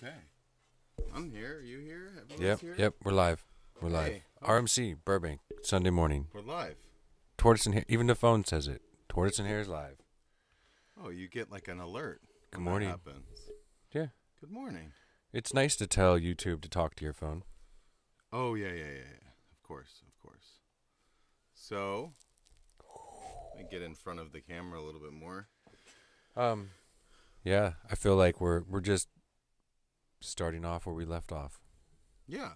Okay. I'm here. Are you here? Yep, here? yep, we're live. We're live. Hey. RMC, Burbank, Sunday morning. We're live. Tortoise and Hare, even the phone says it. Tortoise and Hare is live. Oh, you get like an alert. Good morning. That happens. Yeah. Good morning. It's nice to tell YouTube to talk to your phone. Oh, yeah. Of course. So, let me get in front of the camera a little bit more. Yeah, I feel like we're just starting off where we left off. Yeah.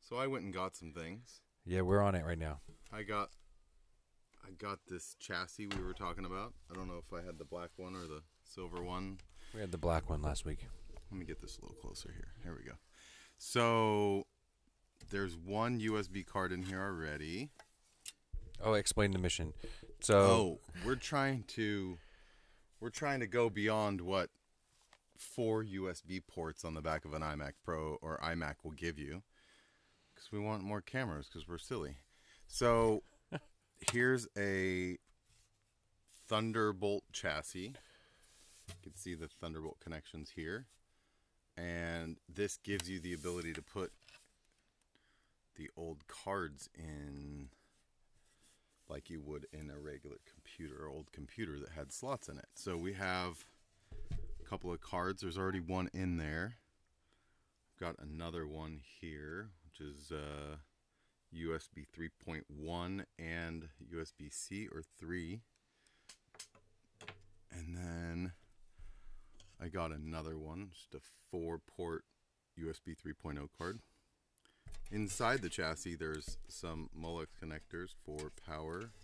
So I went and got some things. Yeah, we're on it right now. I got this chassis we were talking about. I don't know if I had the black one or the silver one. We had the black one last week. Let me get this a little closer here. Here we go. So there's one USB card in here already. Oh, explain the mission. So we're trying to go beyond what 4 USB ports on the back of an iMac Pro or iMac will give you, because we want more cameras, because we're silly. So here's a Thunderbolt chassis. You can see the Thunderbolt connections here, and this gives you the ability to put the old cards in like you would in a regular computer, or old computer that had slots in it. So we have a couple of cards. There's already one in there. I've got another one here, which is USB 3.1 and USB-C or 3. And then I got another one, just a 4-port USB 3.0 card. Inside the chassis, there's some Molex connectors for power.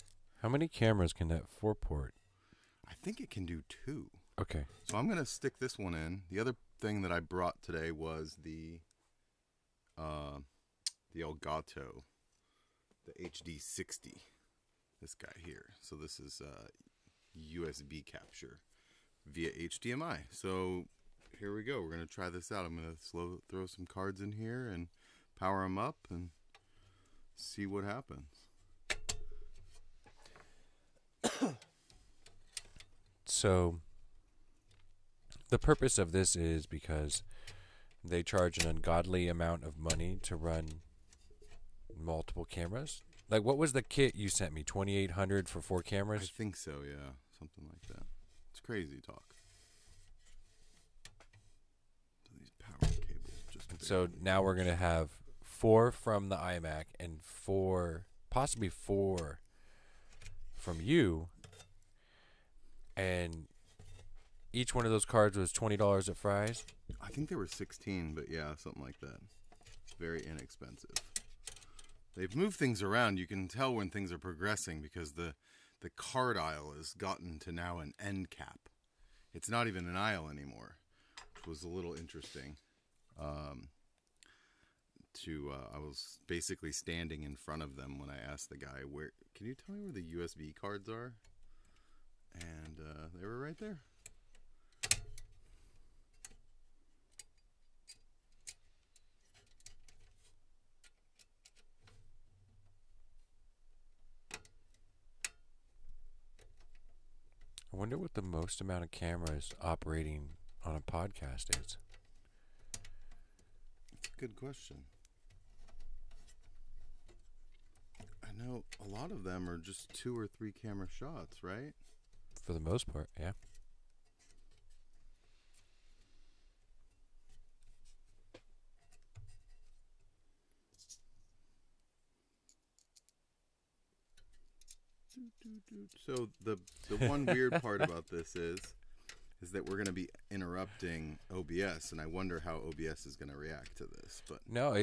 how many cameras can that 4-port? I think it can do 2. Okay. So I'm going to stick this one in. The other thing that I brought today was the Elgato, the HD60. This guy here. So this is USB capture via HDMI. So here we go. We're going to try this out. I'm going to throw some cards in here and power them up and see what happens. So the purpose of this is because they charge an ungodly amount of money to run multiple cameras. Like, what was the kit you sent me? 2,800 for 4 cameras? I think so, yeah. Something like that. It's crazy talk. So these power cables just So now we're going to have 4 from the iMac and 4, possibly 4 from you. And each one of those cards was $20 at Fry's. I think they were 16, but yeah, something like that. Very inexpensive. They've moved things around. You can tell when things are progressing because the card aisle has gotten to now an end cap. It's not even an aisle anymore, which was a little interesting. I was basically standing in front of them when I asked the guy, "Where? Can you tell me where the USB cards are?" And they were right there. I wonder what the most amount of cameras operating on a podcast is. That's a good question. I know a lot of them are just 2 or 3 camera shots, right? For the most part, yeah. So the one weird part about this is that we're going to be interrupting OBS, and I wonder how OBS is going to react to this. But No,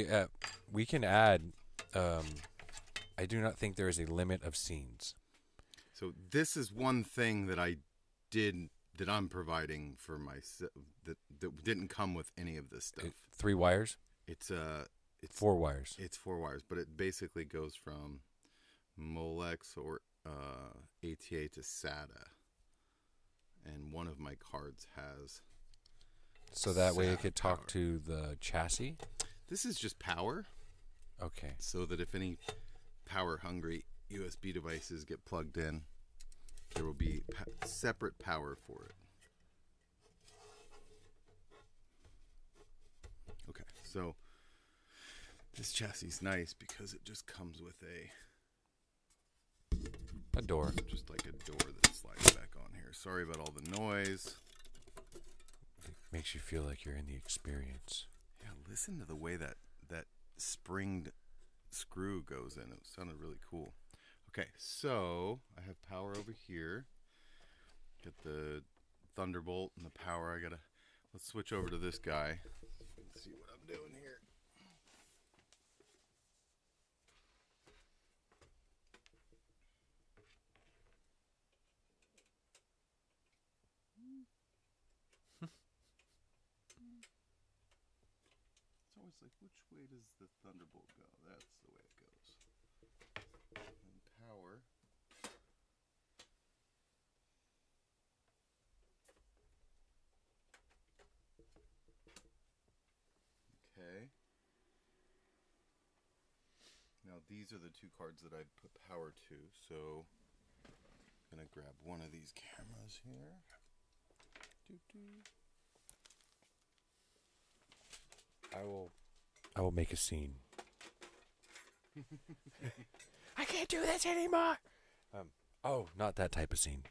we can add. I do not think there is a limit of scenes. so this is one thing that I'm providing for myself that didn't come with any of this stuff. 3 wires? It's 4 wires. It's 4 wires, but it basically goes from Molex or ATA to SATA, and one of my cards has. So that way it SATA could talk power. to the chassis? This is just power, Okay. so that if any power-hungry USB devices get plugged in, there will be separate power for it. So this chassis is nice because it just comes with A door. just like a door that slides back on here. Sorry about all the noise. It makes you feel like you're in the experience. Yeah, listen to the way that springed screw goes in. It sounded really cool. Okay, so I have power over here. Get the Thunderbolt and the power. Let's switch over to this guy. Let's see what I'm doing here. It's always like, which way does the Thunderbolt go? That's the way it goes. And power. Okay. Now these are the two cards that I put power to, so I'm gonna grab one of these cameras here. I will make a scene. I can't do this anymore. Oh, not that type of scene.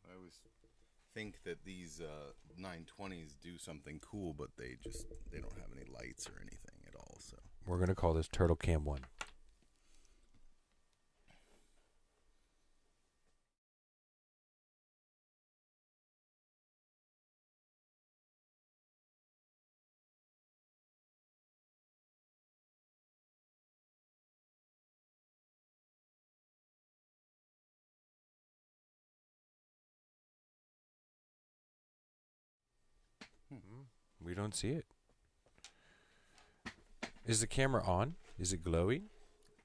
I always think that these 920s do something cool, but they don't have any lights or anything at all. So We're gonna call this Turtle Cam 1. We don't see it. Is the camera on? Is it glowy?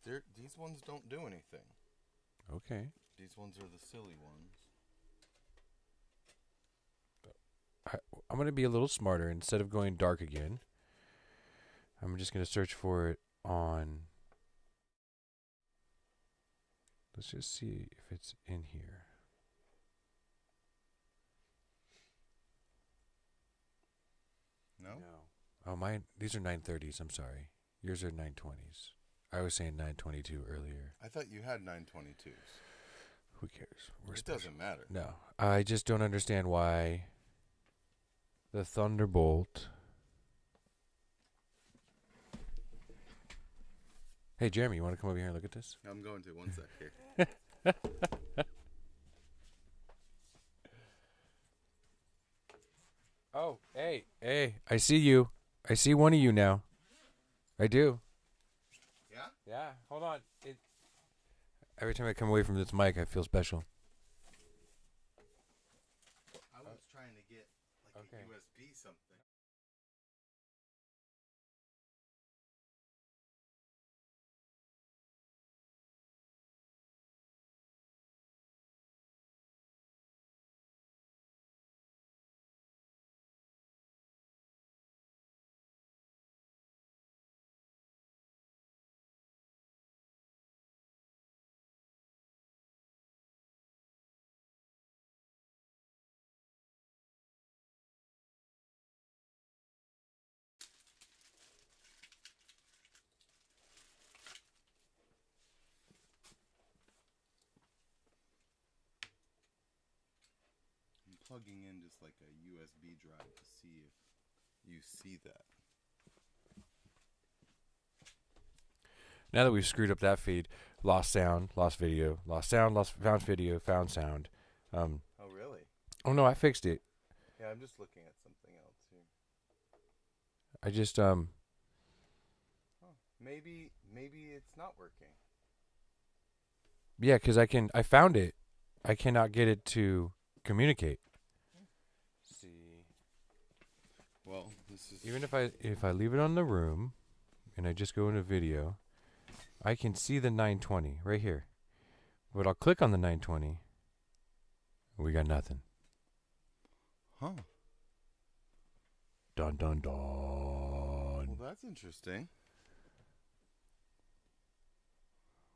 these ones don't do anything. Okay. These ones are the silly ones. I'm going to be a little smarter. Instead of going dark again, I'm just going to search for it on... Let's just see if it's in here. No? Oh, mine. These are 930s. I'm sorry. Yours are 920s. I was saying 922 earlier. I thought you had 922s. Who cares? It doesn't matter. No. I just don't understand why the Thunderbolt... Hey, Jeremy, you want to come over here and look at this? I'm going to. One sec here. Oh, hey, I see you. I see one of you now. I do. Yeah? Yeah, hold on. Every time I come away from this mic, I feel special. I was trying to get like a USB something. Plugging in just like a USB drive to see if you see that. Now that we've screwed up that feed, lost sound, lost video, lost sound, found video, found sound. Oh, really? Oh no, I fixed it. Yeah, I'm just looking at something else here. I just Oh, maybe it's not working. Yeah, because I found it. I cannot get it to communicate. See. Well, this is Even if I leave it on the room and I just go into video, I can see the 920 right here. But I'll click on the 920. We got nothing. Huh. Dun dun dun. Well, that's interesting.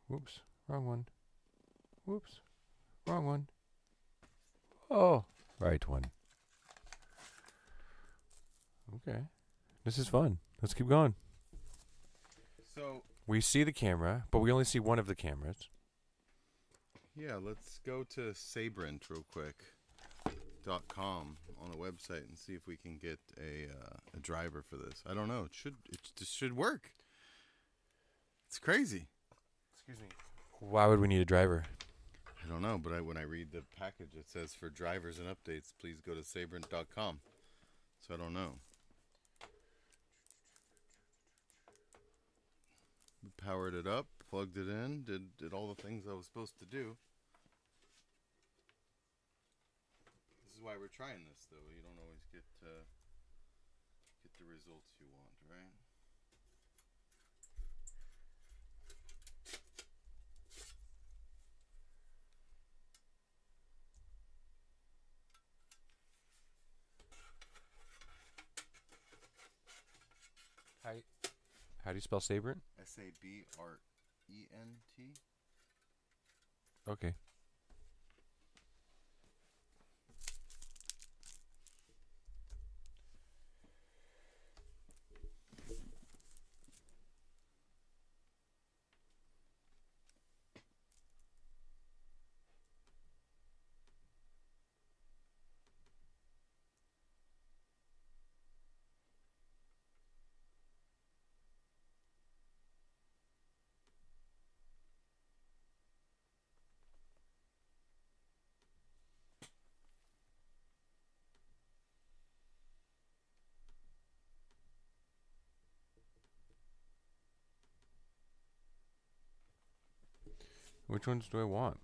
Whoops, wrong one. Whoops, wrong one. Oh, right one. Okay. This is fun. Let's keep going. So, We see the camera, but we only see one of the cameras. yeah, let's go to Sabrent real quick. .com on the website and see if we can get a driver for this. I don't know. It just should work. It's crazy. Excuse me. Why would we need a driver? I don't know, but when I read the package, it says for drivers and updates, please go to Sabrent.com. So I don't know. We powered it up, plugged it in, did all the things I was supposed to do. This is why we're trying this, though. You don't always get the results you want, right? How do you spell Sabrent? Sabrent. Okay. Which ones do I want?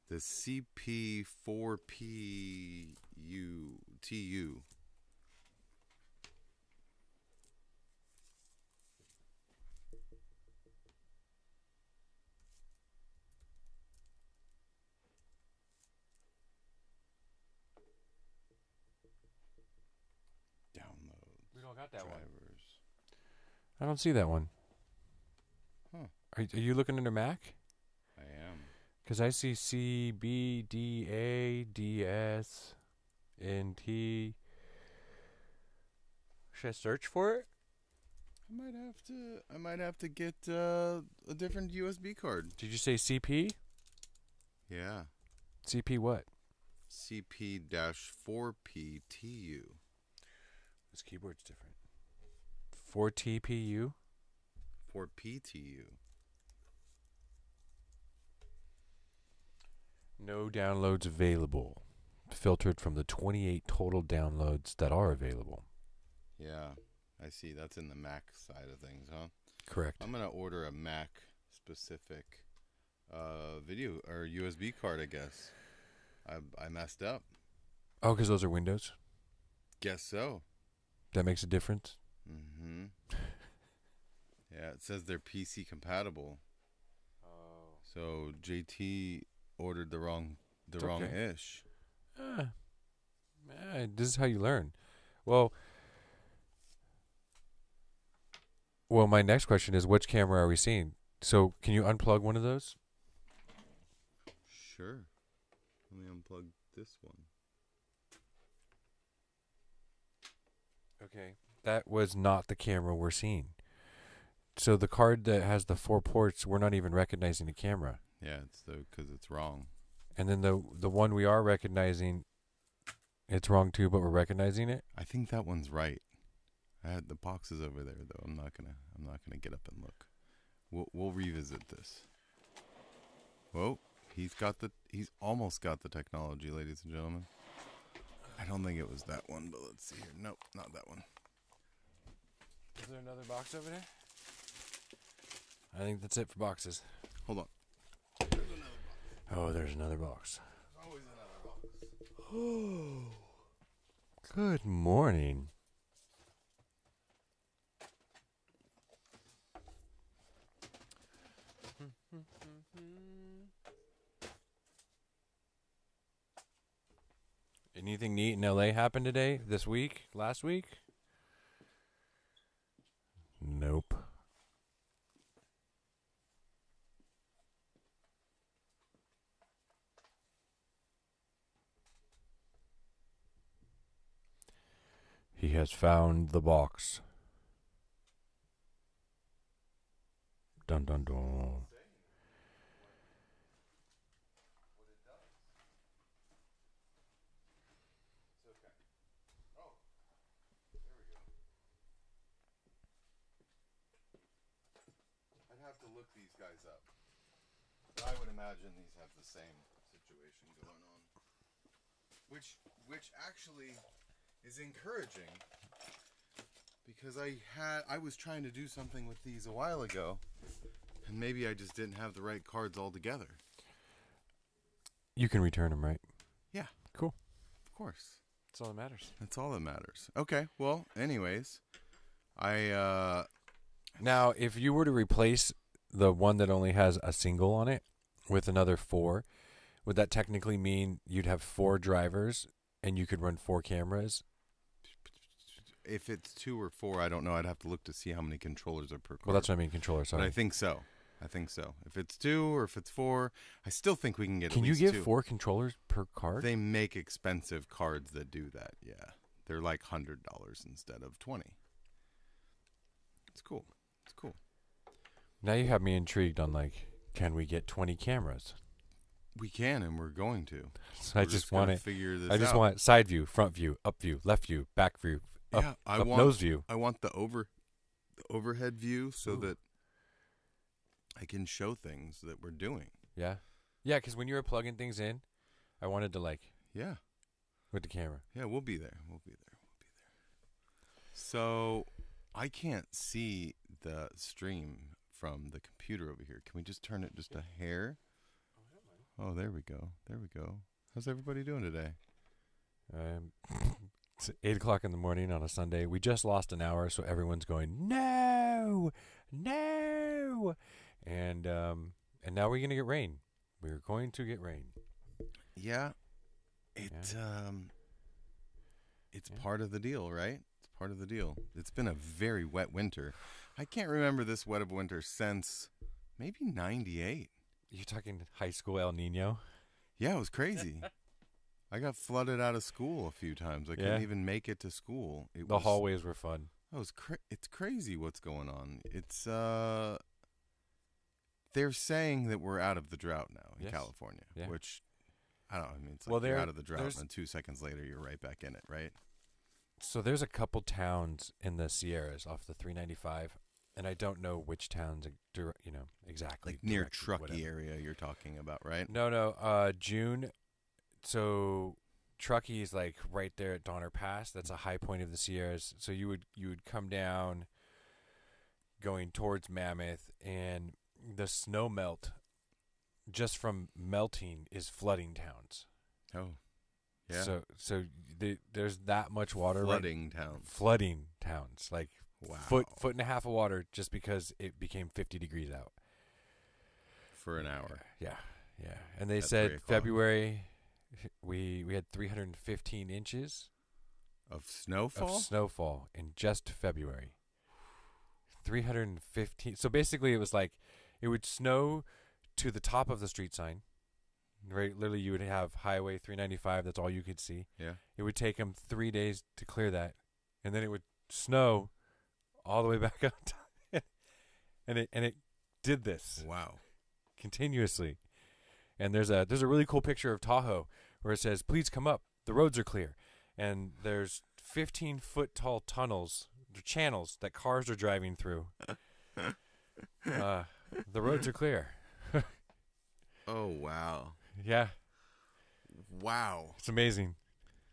The CP4PU-TU. Downloads. We don't got that drivers. I don't see that one. Huh. Are you looking under Mac? I am. Because I see C, B, D, A, D, S, N, T. Should I search for it? I might have to get a different USB card. Did you say CP? Yeah. CP what? CP-4PTU. This keyboard's different. 4TPU? 4PTU. No downloads available. Filtered from the 28 total downloads that are available. Yeah, I see. That's in the Mac side of things, huh? Correct. I'm going to order a Mac specific video or USB card, I guess. I messed up. Oh, because those are Windows? Guess so. That makes a difference? Mm-hmm. Yeah, it says they're PC compatible. Oh. So JT ordered the wrong ish. This is how you learn. Well, my next question is, which camera are we seeing? So, can you unplug one of those? Sure. Let me unplug this one. Okay. That was not the camera we're seeing. So the card that has the 4 ports, we're not even recognizing the camera. Yeah, it's because it's wrong. And then the one we are recognizing, it's wrong too, but we're recognizing it. I think that one's right. I had the boxes over there though. I'm not gonna get up and look. We'll revisit this. Whoa, he's almost got the technology, ladies and gentlemen. I don't think it was that one, but let's see here. Nope, not that one. Is there another box over there? I think that's it for boxes. Hold on. Oh, there's another box. There's always another box. Oh, good morning. Anything neat in LA happened today, this week, last week? Nope. He has found the box. Dun dun dun. I'd have to look these guys up. But I would imagine these have the same situation going on. Which actually is encouraging, because I was trying to do something with these a while ago, and maybe I just didn't have the right cards altogether. You can return them, right? Yeah. Cool. Of course. That's all that matters. That's all that matters. Okay. Well, anyways, Now, if you were to replace the one that only has a single on it with another 4, would that technically mean you'd have 4 drivers and you could run 4 cameras? if it's 2 or 4, I don't know. I'd have to look to see how many controllers are per card. Well, that's what I mean, controller. Sorry. But I think so. If it's 2 or if it's 4, I still think we can get Can at you least give 2. 4 controllers per card? They make expensive cards that do that, yeah. They're like $100 instead of 20. It's cool. It's cool. Now you have me intrigued on, like, can we get 20 cameras? We can, and we're going to. So I just want to figure this I just out. want side view, front view, up view, left view, back view, up, I up want nose view. I want the overhead view so Ooh. that I can show things that we're doing. Yeah. Yeah, because when you were plugging things in, I wanted to, like, Yeah. with the camera. Yeah, we'll be there. So I can't see the stream from the computer over here. Can we just turn it just a hair? Oh, there we go. How's everybody doing today? It's 8 o'clock in the morning on a Sunday. We just lost an hour, so everyone's going, no, and now we're gonna get rain. We're going to get rain. Yeah. It's part of the deal, right? It's part of the deal. It's been a very wet winter. I can't remember this wet of winter since maybe 98. You're talking high school El Nino? Yeah, it was crazy. I got flooded out of school a few times. I couldn't even make it to school. The hallways were fun. It's crazy what's going on. It's they're saying that we're out of the drought now in California, which I don't know. I mean, it's like you're out of the drought, and then 2 seconds later you're right back in it, right? So there's a couple towns in the Sierras off the 395, and I don't know which towns, exactly. Like near Truckee area you're talking about, right? No, June. So Truckee is like right there at Donner Pass. That's a high point of the Sierras. So you would come down going towards Mammoth, and the snow melt just from melting is flooding towns. Oh. Yeah. So there's that much water. Flooding towns. Like wow. foot and a half of water just because it became 50 degrees out. For an hour. Yeah. And they said February we had 315 inches of snowfall in just February. 315. So basically it was like it would snow to the top of the street sign. Right, literally, you would have Highway 395. That's all you could see. Yeah. It would take them 3 days to clear that, and then it would snow all the way back up, and it did this. Wow. Continuously. And there's a really cool picture of Tahoe where it says, "Please come up. The roads are clear," and there's 15-foot tall tunnels, channels that cars are driving through. The roads are clear. Oh wow. Yeah. Wow. It's amazing.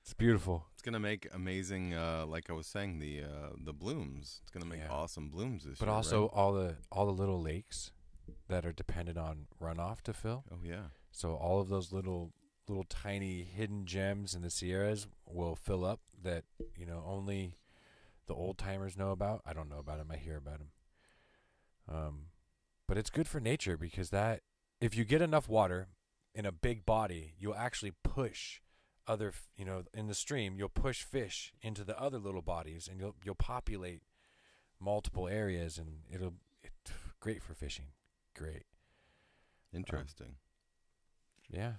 It's beautiful. It's gonna make amazing. Like I was saying, the blooms. It's gonna make awesome blooms this year. But also right? all the little lakes that are dependent on runoff to fill. Oh yeah. So all of those little tiny hidden gems in the Sierras will fill up that only the old timers know about. I don't know about them. I hear about them. But it's good for nature because that if you get enough water in a big body, you'll actually push other, in the stream, you'll push fish into the other little bodies, and you'll populate multiple areas, and it's great for fishing. Great. Interesting. Yeah.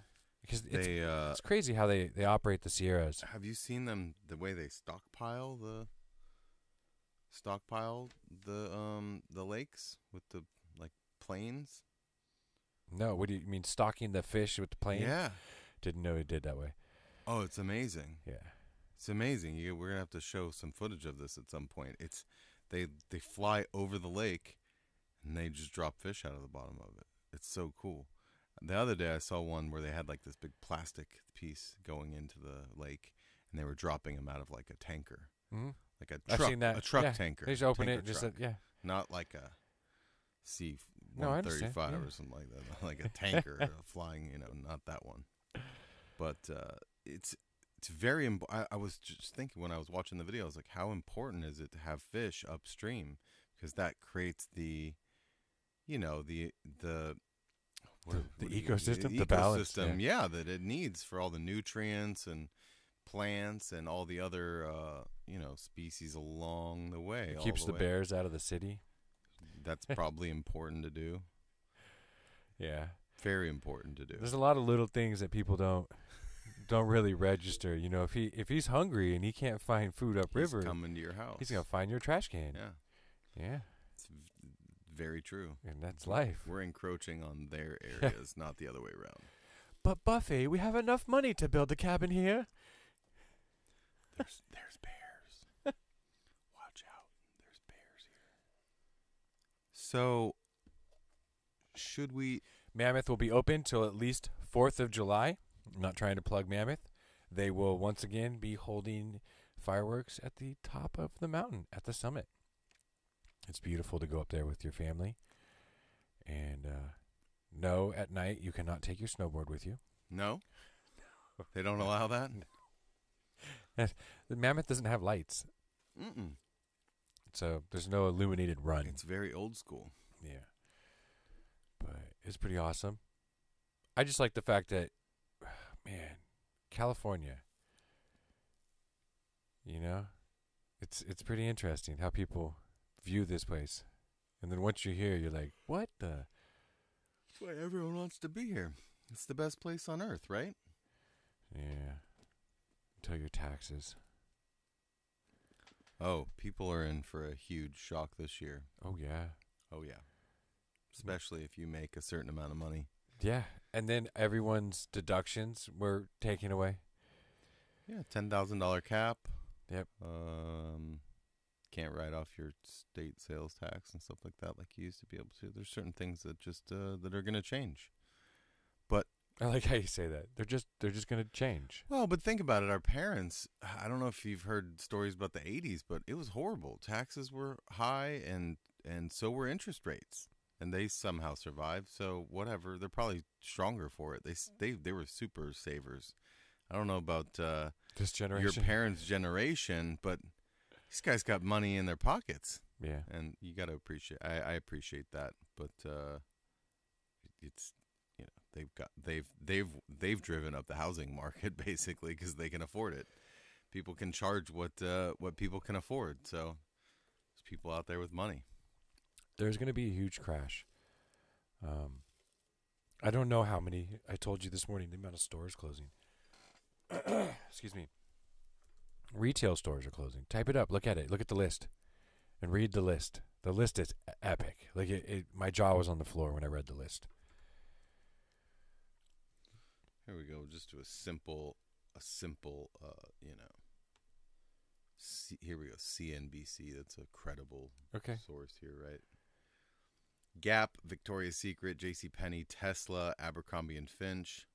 Because They it's crazy how they operate the Sierras. have you seen them the way they stockpile the lakes with the like planes? No, what do you mean stocking the fish with the plane? Yeah. Didn't know it did that way. Oh, it's amazing. Yeah. It's amazing. We're gonna have to show some footage of this at some point. It's they fly over the lake and they just drop fish out of the bottom of it. It's so cool. The other day I saw one where they had like this big plastic piece going into the lake and they were dropping them out of like a tanker, Mm-hmm. like a I've truck, seen that. a truck Yeah. tanker. They just open tanker it, just truck. yeah. Not like a C No, I understand. 135 Yeah. or something like that, like a tanker flying. Not that one. But it's very important. I was just thinking when I was watching the video, I was like, how important is it to have fish upstream? Because that creates the ecosystem, the balance, yeah, that it needs for all the nutrients and plants and all the other species along the way. It keeps the bears out of the city. That's probably important to do. Yeah. Very important to do. There's a lot of little things that people don't really register. If he's hungry and he can't find food upriver, He's coming to your house. he's gonna find your trash can. Yeah. Yeah. It's very true. And that's life. We're encroaching on their areas, not the other way around. But Buffy, we have enough money to build a cabin here. There's bears. Watch out. There's bears here. So, should we... Mammoth will be open till at least 4th of July. I'm not trying to plug Mammoth. They will once again be holding fireworks at the top of the mountain, at the summit. It's beautiful to go up there with your family. And no, at night you cannot take your snowboard with you. No? They don't allow that? The Mammoth doesn't have lights. Mm-mm. So there's no illuminated run. It's very old school. Yeah. But it's pretty awesome. I just like the fact that, man, California, it's pretty interesting how people view this place. And then once you're here, you're like, what the? That's why everyone wants to be here. It's the best place on earth, right? Yeah. Until your taxes. Oh, people are in for a huge shock this year. Oh, yeah. Oh, yeah. Especially if you make a certain amount of money. Yeah. And then everyone's deductions were taken away. Yeah, $10,000 cap. Yep. Can't write off your state sales tax and stuff like that like you used to be able to. There's certain things that just that are going to change. But I like how you say that. They're just going to change. well, but think about it. Our parents, I don't know if you've heard stories about the 80s, but it was horrible. Taxes were high and so were interest rates. And they somehow survived. So whatever, they're probably stronger for it. They were super savers. I don't know about This generation. your parents' generation, but these guys got money in their pockets. Yeah. And you got to appreciate. I appreciate that, but it's they've driven up the housing market basically because they can afford it. People can charge what people can afford. So there's people out there with money. There's going to be a huge crash. I don't know how many. I told you this morning the amount of stores closing. Excuse me. Retail stores are closing. Type it up. Look at it. Look at the list. And read the list. The list is epic. Like my jaw was on the floor when I read the list. Here we go. Just to a simple, here we go. CNBC. That's a credible source here, right? Gap, Victoria's Secret, JCPenney, Tesla, Abercrombie and Finch.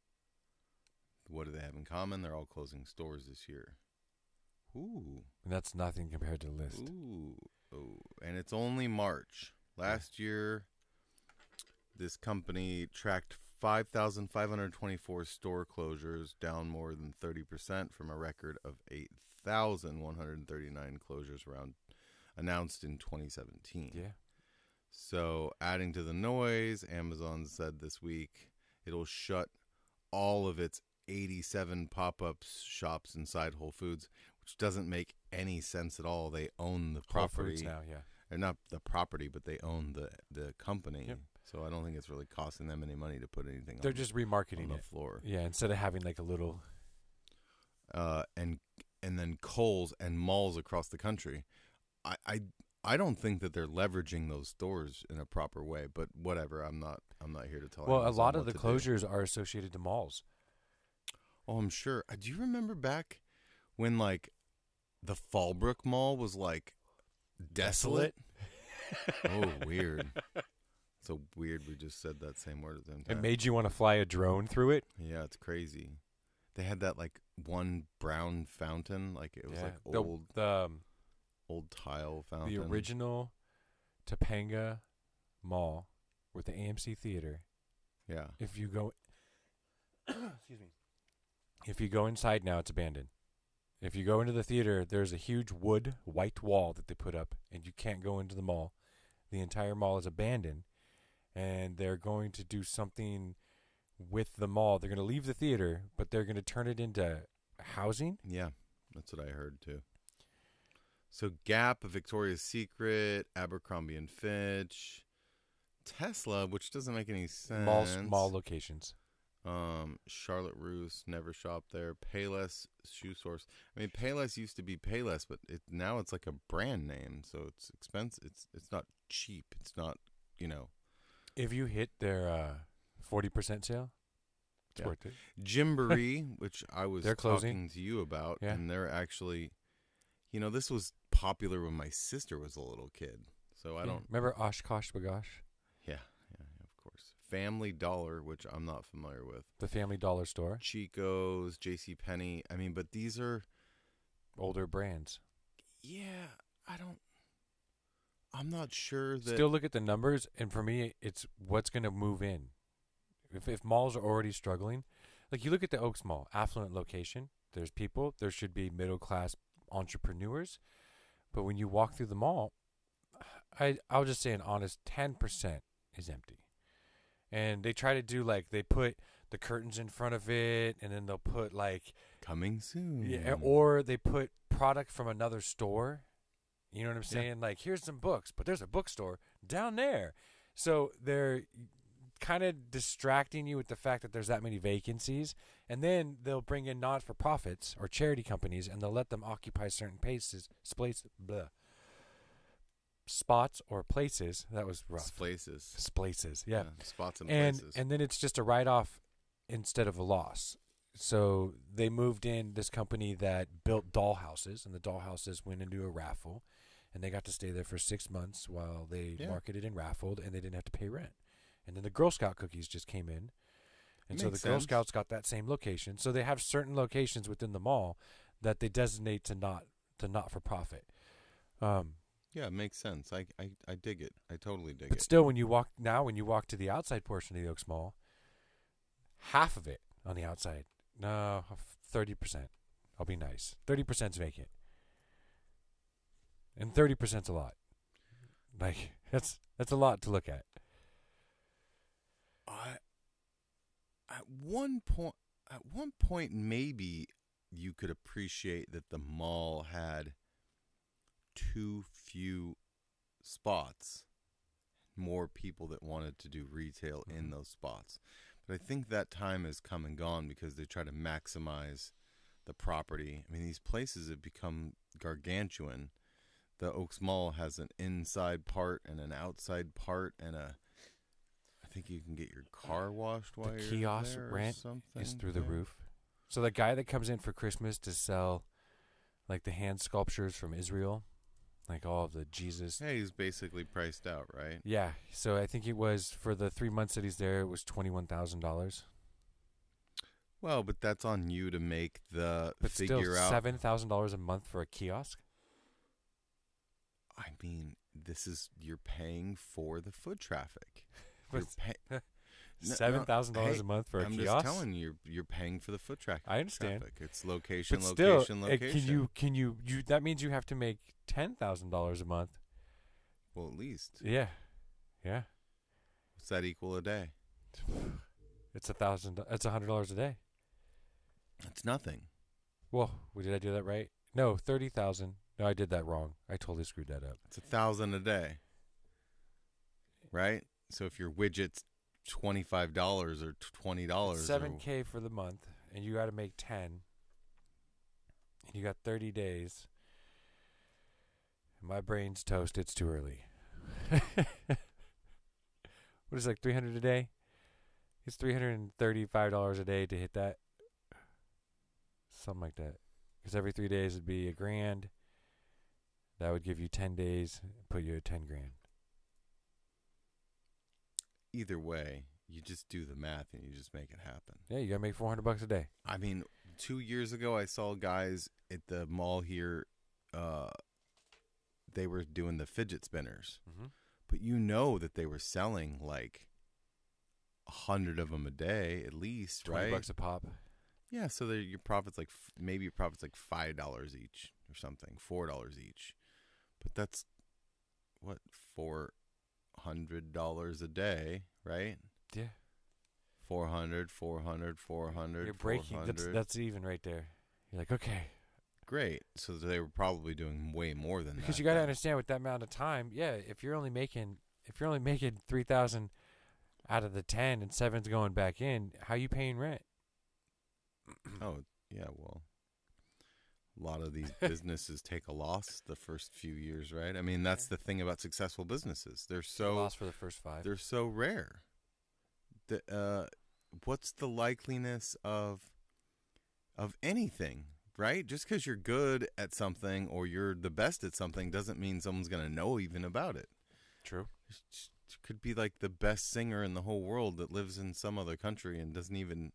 What do they have in common? They're all closing stores this year. Ooh. And that's nothing compared to the list. Ooh. Oh. And it's only March. Last year, this company tracked 5,524 store closures, down more than 30% from a record of 8,139 closures announced in 2017. Yeah. So, adding to the noise, Amazon said this week it'll shut all of its 87 pop-up shops inside Whole Foods, which doesn't make any sense at all. They own the property. Whole Foods now, yeah. Or not the property, but they own the company. Yep. So I don't think it's really costing them any money to put anything They're on, just remarketing on the it. floor. Yeah, instead of having like a little. And then Kohl's and malls across the country. I don't think that they're leveraging those stores in a proper way, but whatever. I'm not here to tell. Well, a Amazon lot of what the to do. closures are associated to malls. Oh, I'm sure. Do you remember back when like the Fallbrook Mall was like desolate? Oh, weird. So weird. We just said that same word at the same time. It made you want to fly a drone through it. Yeah, it's crazy. They had that like one brown fountain, like it was like old tile fountain. The original Topanga Mall with the AMC theater. Yeah. If you go, excuse me. If you go inside now, it's abandoned. If you go into the theater, there's a huge wood white wall that they put up, and you can't go into the mall. The entire mall is abandoned, and they're going to do something with the mall. They're going to leave the theater, but they're going to turn it into housing. Yeah, that's what I heard too. So Gap, Victoria's Secret, Abercrombie and Fitch, Tesla, which doesn't make any sense. Mall locations. Charlotte Russe, never shop there. Payless Shoe Source. I mean, Payless used to be Payless, but now it's like a brand name, so it's expensive. It's not cheap. It's not, If you hit their 40% sale, it's worth it. Gymboree, which I was They're talking to you about, and they're actually, this was popular when my sister was a little kid. So I don't remember Oshkosh Bagosh. Yeah, of course. Family Dollar, which I'm not familiar with. The Family Dollar store. Chico's, JCPenney. I mean, but these are older brands. Yeah, I'm not sure that. Still look at the numbers, and for me, it's what's going to move in. If malls are already struggling, like you look at the Oaks Mall, affluent location, there's people, there should be middle-class entrepreneurs, but when you walk through the mall, I'll just say an honest 10% is empty. And they try to do they put the curtains in front of it, and then they'll put coming soon. Yeah, or they put product from another store. You know what I'm saying? Yeah. Here's some books, but there's a bookstore down there. So they're kind of distracting you with the fact that there's that many vacancies, and then they'll bring in not-for-profits or charity companies, and they'll let them occupy certain spots or places. That was rough. Places, yeah. Spots and places. And then it's just a write-off instead of a loss. So they moved in this company that built dollhouses, and the dollhouses went into a raffle, and they got to stay there for 6 months while they marketed and raffled, and they didn't have to pay rent. And then the Girl Scout cookies just came in, and so the Girl Scouts got that same location. So they have certain locations within the mall that they designate to not-for-profit. Yeah, it makes sense. I dig it. I totally dig it. But still, when you walk to the outside portion of the Oaks Mall, half of it on the outside, 30%. I'll be nice. 30% is vacant, and 30% is a lot. That's a lot to look at. At one point, maybe you could appreciate that the mall had too few spots, more people that wanted to do retail in those spots. But I think that time has come and gone because they try to maximize the property. I mean, these places have become gargantuan. The Oaks Mall has an inside part and an outside part, and I think you can get your car washed while you're there. The kiosk rent is through the roof. So the guy that comes in for Christmas to sell the hand sculptures from Israel, all of the Jesus. Yeah, he's basically priced out, right? Yeah. So I think it was, for the 3 months that he's there, it was $21,000. Well, but that's on you to make the but figure still, out. $7,000 a month for a kiosk? I mean, you're paying for the foot traffic. $7,000 a month for a kiosk? I'm just telling you, you're paying for the foot traffic. I understand. It's location, but location, still, location. Can you? That means you have to make $10,000 a month. Well, at least. Yeah. What's that equal a day? It's $100 a day. It's nothing. Well, did I do that right? No, 30,000. No, I did that wrong. I totally screwed that up. It's $1,000 a day. Right? So if your widget's $25 or $20, $7K for the month, and you got to make 10, and you got 30 days. My brain's toast. It's too early. What is it, like 300 a day? It's $335 a day to hit that. Something like that. Because every 3 days would be $1,000. That would give you 10 days, put you at 10 grand. either way, you just do the math and you just make it happen. Yeah, you got to make $400 a day. I mean, 2 years ago, I saw guys at the mall here. They were doing the fidget spinners, but you know that they were selling like 100 of them a day at least, right? $20 a pop. Yeah, so your profits like maybe your profits like $5 each or something, $4 each, but that's what $400 a day, right? Yeah. 400. You're breaking. That's even right there. You're like, okay. Great. So they were probably doing way more than that. Because you got to understand with that amount of time, yeah, if you're only making 3,000 out of the 10 and 7's going back in, how you paying rent? Oh, yeah, well, a lot of these businesses take a loss the first few years, right? I mean, that's the thing about successful businesses. They're so loss for the first 5. They're so rare. What's the likeliness of anything, right? Just because you're good at something or you're the best at something doesn't mean someone's going to know even about it. True. It could be like the best singer in the whole world that lives in some other country and doesn't even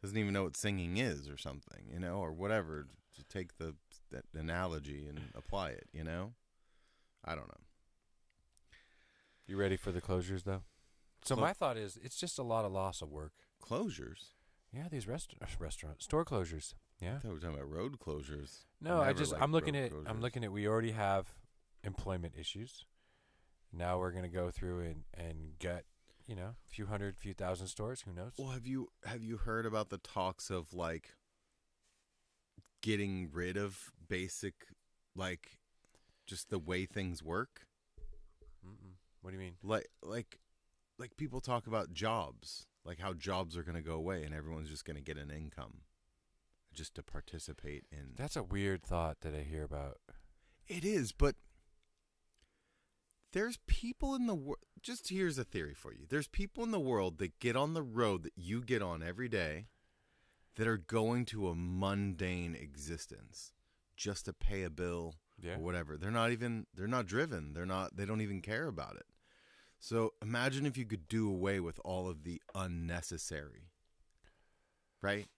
know what singing is or something, you know, or whatever, to take that analogy and apply it, you know? I don't know. You ready for the closures, though? So my thought is it's just a lot of loss of work. Closures? Yeah, these restaurant store closures. Yeah. I thought we were talking about road closures. No, I'm looking at we already have employment issues. Now we're going to go through and get, you know, a few thousand stores. Who knows? Well, have you heard about the talks of like getting rid of basic, like, just the way things work? What do you mean? Like people talk about jobs, like how jobs are going to go away and everyone's just going to get an income just to participate in. That's a weird thought that I hear about. It is, but there's people in the world. Just here's a theory for you. There's people in the world that get on the road that you get on every day that are going to a mundane existence just to pay a bill or whatever. They're not driven. They don't even care about it. So imagine if you could do away with all of the unnecessary, right?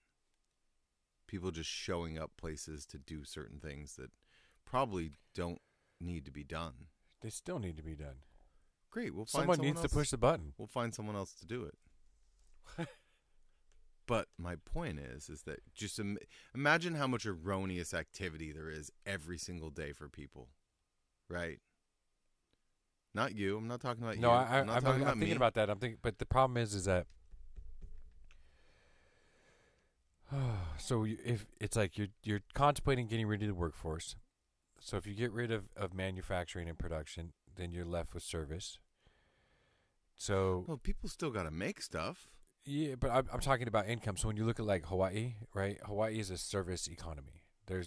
People just showing up places to do certain things that probably don't need to be done. They still need to be done. Great. We'll find someone needs to push the button. We'll find someone else to do it. But my point is that just imagine how much erroneous activity there is every single day for people, right? Not you. I'm not talking about you. No, I'm thinking about that. But the problem is that so if it's like you're contemplating getting rid of the workforce. So if you get rid of manufacturing and production, then you're left with service. So well, people still got to make stuff. Yeah, but I'm talking about income. So when you look at like Hawaii, right? Hawaii is a service economy.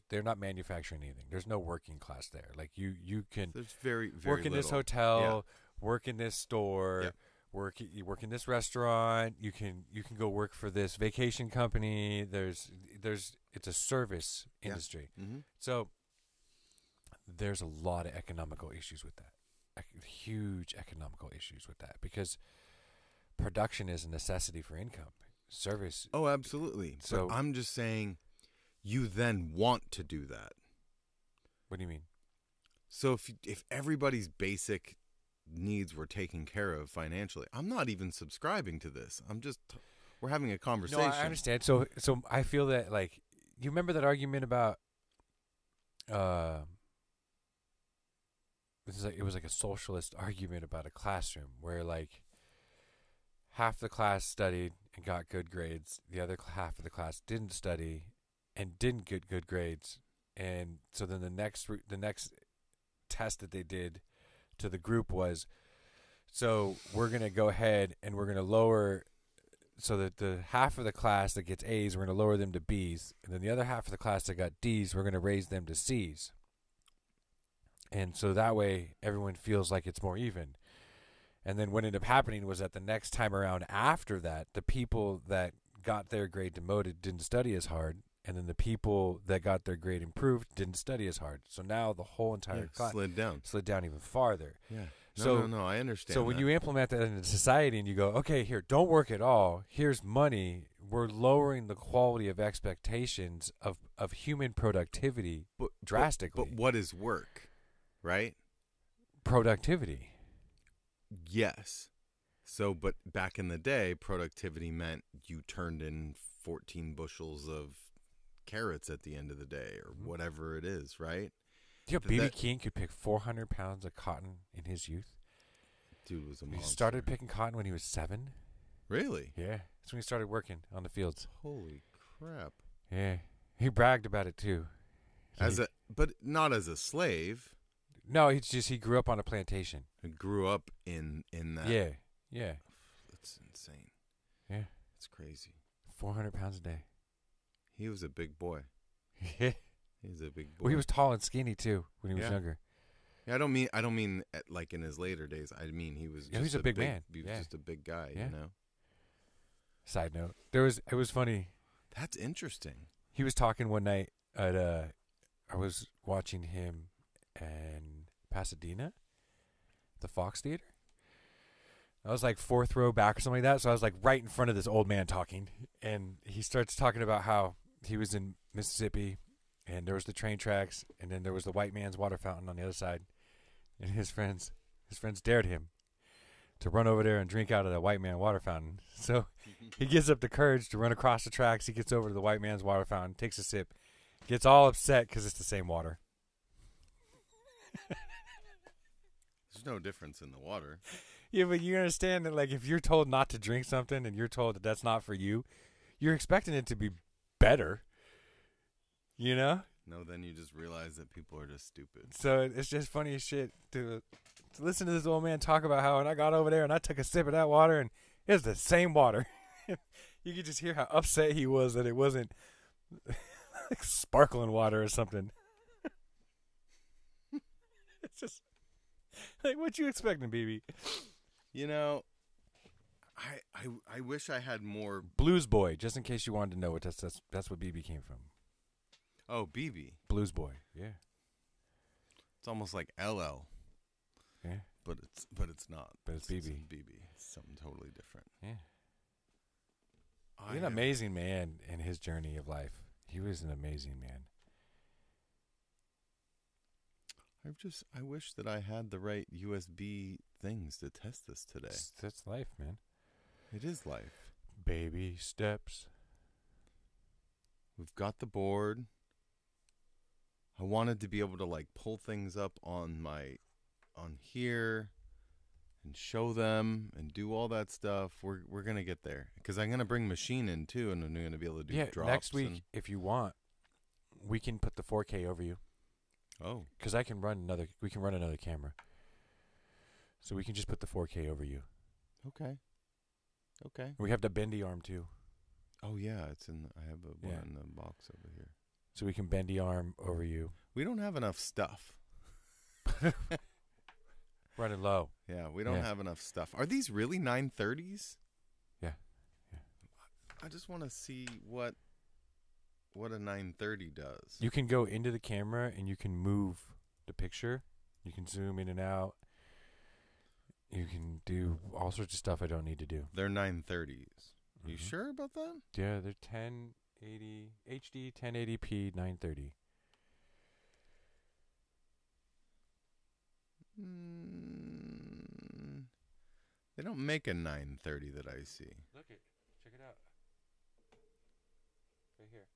They're not manufacturing anything. There's no working class there. Like you can very, very work in little. this hotel, work in this store, work in this restaurant. You can go work for this vacation company. It's a service industry. Mm-hmm. So there's a lot of economical issues with that. Huge economical issues with that because production is a necessity for income. Service. Oh, absolutely. So but I'm just saying you then want to do that. What do you mean? So if everybody's basic needs were taken care of financially, I'm not even subscribing to this. We're having a conversation. No, I understand. So I feel that, like, you remember that argument about it was like a socialist argument about a classroom where like half the class studied and got good grades, the other half of the class didn't study and didn't get good grades, and so then the next test that they did to the group was, So we're going to go ahead and we're going to lower, so that the half of the class that gets A's, we're going to lower them to B's. And then the other half of the class that got D's, we're going to raise them to C's. And so that way everyone feels like it's more even. And then what ended up happening was that the next time around after that, the people that got their grade demoted didn't study as hard. And then the people that got their grade improved didn't study as hard. So now the whole entire class slid down even farther. Yeah. So, No, I understand. So when you implement that into society and you go, okay, here, don't work at all. Here's money. We're lowering the quality of expectations of human productivity drastically. But what is work, right? Productivity. Yes. So, but back in the day, productivity meant you turned in 14 bushels of carrots at the end of the day or whatever it is, right? You know, B.B. King could pick 400 pounds of cotton in his youth. Dude was a monster. He started picking cotton when he was 7. Really? Yeah. That's when he started working on the fields. Holy crap. Yeah. He bragged about it too. But not as a slave. No, he grew up on a plantation. He grew up in that. Yeah. Yeah. That's insane. Yeah. It's crazy. 400 pounds a day. He was a big boy. Yeah. He was a big boy. Well, he was tall and skinny too when he was younger. Yeah, I don't mean like in his later days. I mean he was. He was a big man. He was just a big guy. Yeah. You know. Side note: it was funny. That's interesting. He was talking one night at I was watching him in Pasadena, the Fox Theater. I was like 4th row back or something like that, so I was like right in front of this old man talking, and he starts talking about how he was in Mississippi, and there was the train tracks, and then there was the white man's water fountain on the other side, and his friends dared him to run over there and drink out of the white man water fountain. So he gives up the courage to run across the tracks. He gets over to the white man's water fountain, takes a sip, gets all upset because it's the same water. There's no difference in the water. Yeah, but you understand that, like, if you're told not to drink something and you're told that that's not for you, you're expecting it to be better. You know? No, then you just realize that people are just stupid. So it's just funny as shit to listen to this old man talk about how, and I got over there and I took a sip of that water and it was the same water. You could just hear how upset he was that it wasn't like sparkling water or something. It's just like, what you expecting, BB? You know, I wish I had more. Blues Boy, just in case you wanted to know what that's what BB came from. Oh, BB. Blues Boy, yeah. It's almost like LL. Yeah. But it's not. But it's BB. It's BB. It's something totally different. Yeah. He's an amazing man in his journey of life. He was an amazing man. I wish that I had the right USB things to test this today. That's life, man. It is life. Baby steps. We've got the board. I wanted to be able to like pull things up on here and show them and do all that stuff. We're going to get there because I'm going to bring machine in too, and I'm going to be able to do drops. Next week, if you want, we can put the 4K over you. Oh, because we can run another camera, so we can just put the 4K over you. Okay. We have the bendy arm too. Oh yeah, I have one in the box over here. So we can bendy arm over you. We don't have enough stuff. Running low. Yeah, we don't have enough stuff. Are these really 930s? Yeah. I just want to see what a 930 does. You can go into the camera and you can move the picture. You can zoom in and out. You can do all sorts of stuff I don't need to do. They're 930s. You sure about that? Yeah, they're 1080 HD 1080p 930. They don't make a 930 that I see. Look it. Check it out. Right here.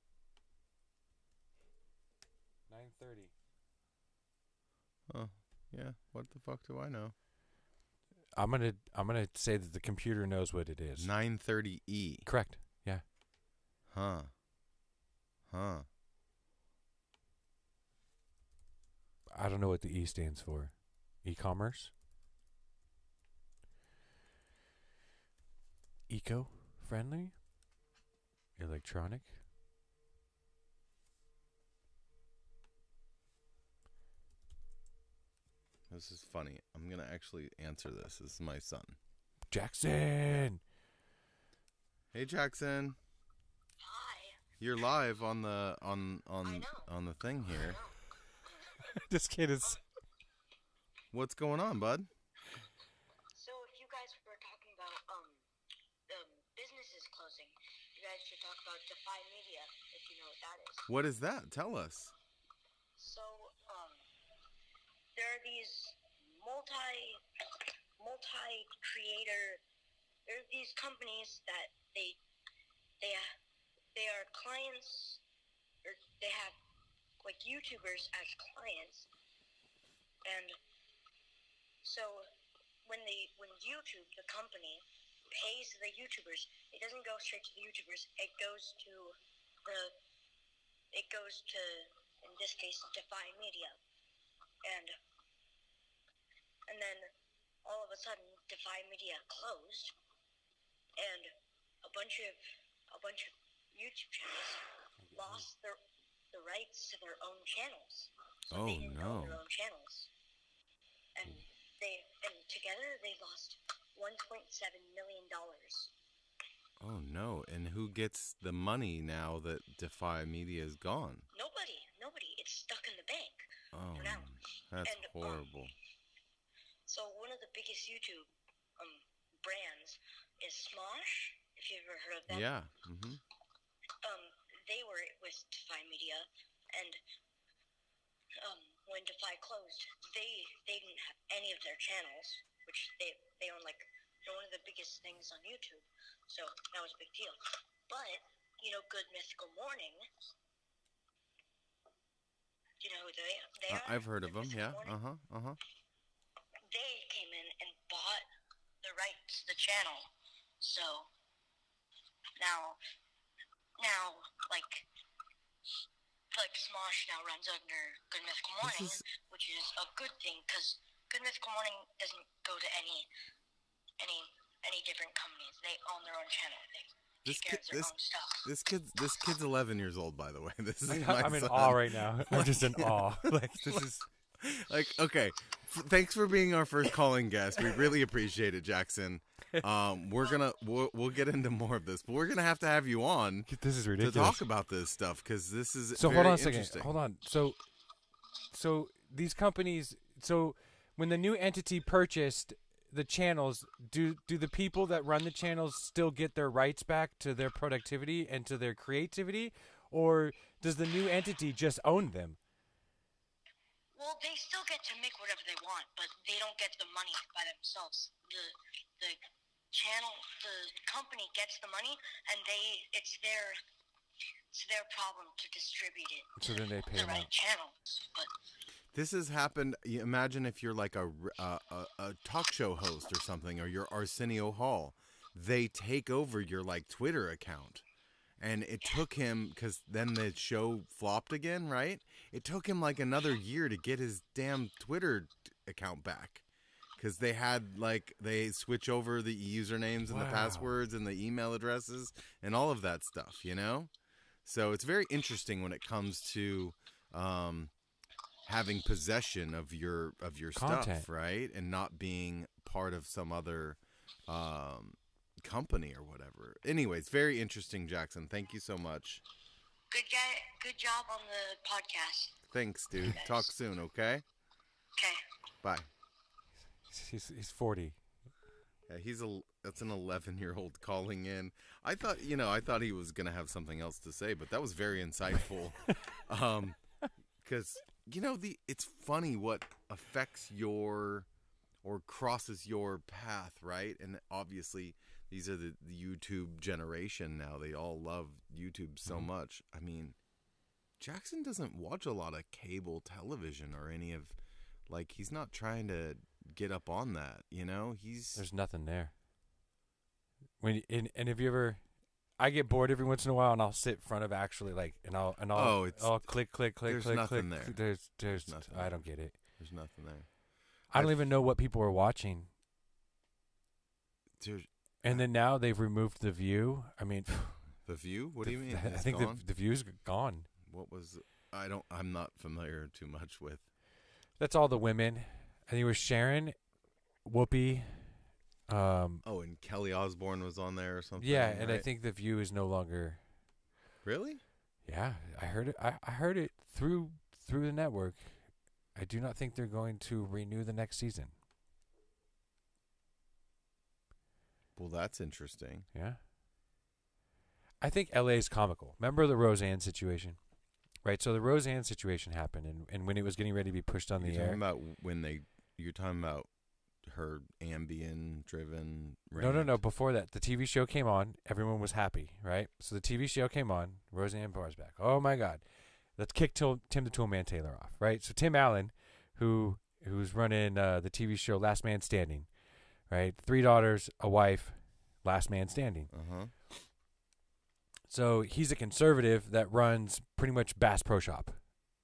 930. Oh, yeah. What the fuck do I know? I'm gonna say that the computer knows what it is. 930E. Correct. Yeah. Huh. I don't know what the E stands for. E-commerce? eco-friendly, electronic. This is funny. I'm gonna actually answer this. This is my son. Jackson. Hey, Jackson. Hi. You're live on the on the thing here. This kid is. What's going on, bud? So if you guys were talking about businesses closing, you guys should talk about Defy Media, if you know what that is. What is that? Tell us. So there are these multi-creator. There are these companies that they are clients, or they have like YouTubers as clients, and so when YouTube, the company, pays the YouTubers, it doesn't go straight to the YouTubers. It goes to in this case Defy Media, and then all of a sudden Defy Media closed, and a bunch of YouTube channels lost the rights to their own channels. So they didn't own their own channels, and together they lost $1.7 million. Oh no! And who gets the money now that Defy Media is gone? Nobody. It's stuck in the bank Oh, for now. that's And, horrible. So one of the biggest YouTube brands is Smosh. If you've ever heard of them. Yeah. Mm-hmm. They were with Defy Media, and when Defy closed, they didn't have any of their channels, which they own, like, they're one of the biggest things on YouTube. So that was a big deal. But Good Mythical Morning. Do you know who they are? I've heard of them. Yeah. Morning? They came in and bought the rights to the channel. So now like Smosh now runs under Good Mythical Morning, which is a good thing, because Good Mythical Morning doesn't go to any different companies. They own their own channel. They take care of their own stuff. This kid's 11 years old, by the way. This is I'm in awe right now. I'm just in awe. Like, this is like, okay. Thanks for being our first calling guest. We really appreciate it, Jackson. We'll get into more of this, but we're gonna have to have you on. This is ridiculous. To talk about this stuff, because this is so. Very Hold on a second. interesting. Hold on. So these companies. So when the new entity purchased the channels, do the people that run the channels still get their rights back to their productivity and to their creativity, or does the new entity just own them? Well, they still get to make whatever they want, but they don't get the money by themselves. The channel, the company gets the money, and it's their problem to distribute it. So then they pay the right channels, but. This has happened. Imagine if you're like a talk show host or something, or you're Arsenio Hall. They take over your like Twitter account, and it took him, because then the show flopped again, right? It took him like another year to get his damn Twitter account back, because they switch over the usernames and the passwords and the email addresses and all of that stuff, So it's very interesting when it comes to having possession of your Content. stuff, right? And not being part of some other company or whatever. Anyways, very interesting, Jackson. Thank you so much. Good job on the podcast. Thanks, dude. Talk soon, okay? Okay. Bye. He's 40. Yeah, that's an 11-year-old calling in. I thought he was gonna have something else to say, but that was very insightful. Because it's funny what affects your or crosses your path, right? And obviously, these are the YouTube generation now. They all love YouTube so much. I mean, Jackson doesn't watch a lot of cable television or any of, like, he's not trying to get up on that, There's nothing there. And if you ever, I get bored every once in a while, and I'll sit in front of actually I'll click. There's nothing click. there. There's nothing I there. don't get it. There's nothing there. I don't even know what people are watching. And then now they've removed the view. I mean, The View? What do you mean? I It's think gone? the view's gone. What was? I'm not familiar too much with. That's all the women. I think it was Sharon, Whoopi. Oh, and Kelly Osbourne was on there or something. Yeah, and I right? think the view is no longer. Really? Yeah, I heard it. I heard it through the network. I do not think they're going to renew the next season. Well, that's interesting. Yeah. I think LA is comical. Remember the Roseanne situation? Right, so the Roseanne situation happened, and when it was getting ready to be pushed on the You're air. talking about you're talking about her Ambien-driven No. rant? Before that, the TV show came on. Everyone was happy, right? So the TV show came on. Roseanne Barr's back. Oh, my God. Let's kick Tim the Toolman Taylor off, right? So Tim Allen, who's running the TV show Last Man Standing, right? 3 daughters, a wife, last man standing. Uh-huh. So he's a conservative that runs pretty much Bass Pro Shop,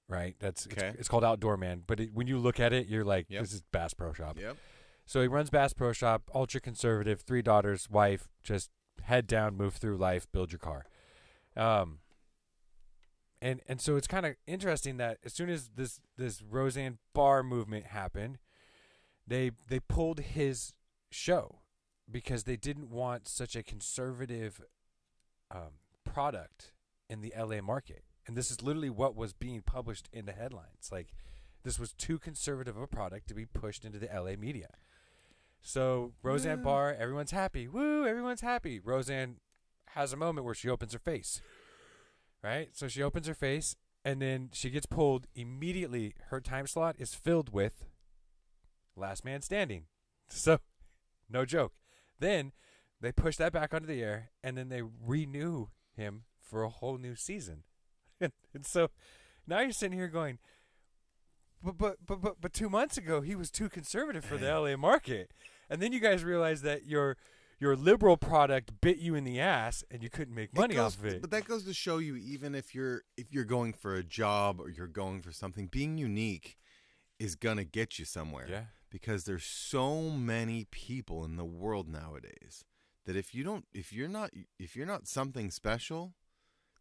right? Okay. It's called Outdoor Man, but when you look at it, you're like, Yep. this is Bass Pro Shop. Yep. So he runs Bass Pro Shop, ultra conservative, 3 daughters, wife, just head down, move through life, build your car. And so it's kind of interesting that as soon as this Roseanne Barr movement happened, they pulled his show because they didn't want such a conservative product in the LA market. And this is literally what was being published in the headlines. Like, this was too conservative of a product to be pushed into the LA media. So Roseanne Barr, everyone's happy. Woo, everyone's happy. Roseanne has a moment where she opens her face. Right? So she opens her face, and then she gets pulled immediately. Her time slot is filled with Last Man Standing. So, no joke. Then they push that back onto the air, and then they renew him for a whole new season. And so now you're sitting here going, but 2 months ago he was too conservative for the LA market, and then you guys realize that your liberal product bit you in the ass, and you couldn't make money off of it. But that goes to show you, even if you're going for a job or you're going for something, being unique is gonna get you somewhere. Yeah. Because there's so many people in the world nowadays that if you're not something special,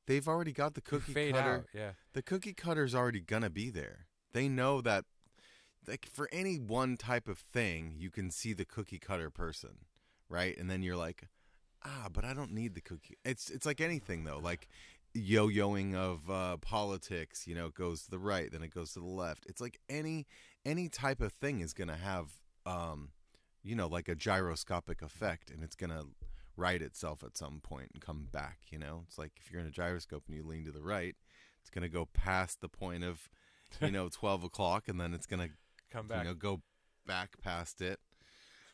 they've already got the cookie Fade cutter. out, yeah. The cookie cutter's already gonna be there. They know that, like, for any one type of thing, you can see the cookie cutter person, right? And then you're like, but I don't need the cookie. It's like anything though, like yo-yoing of politics. You know, it goes to the right, then it goes to the left. It's like any type of thing is gonna have, like a gyroscopic effect, and it's gonna right itself at some point and come back. You know, it's like if you're in a gyroscope and you lean to the right, it's gonna go past the point of 12 o'clock, and then it's gonna Come back. go back past it.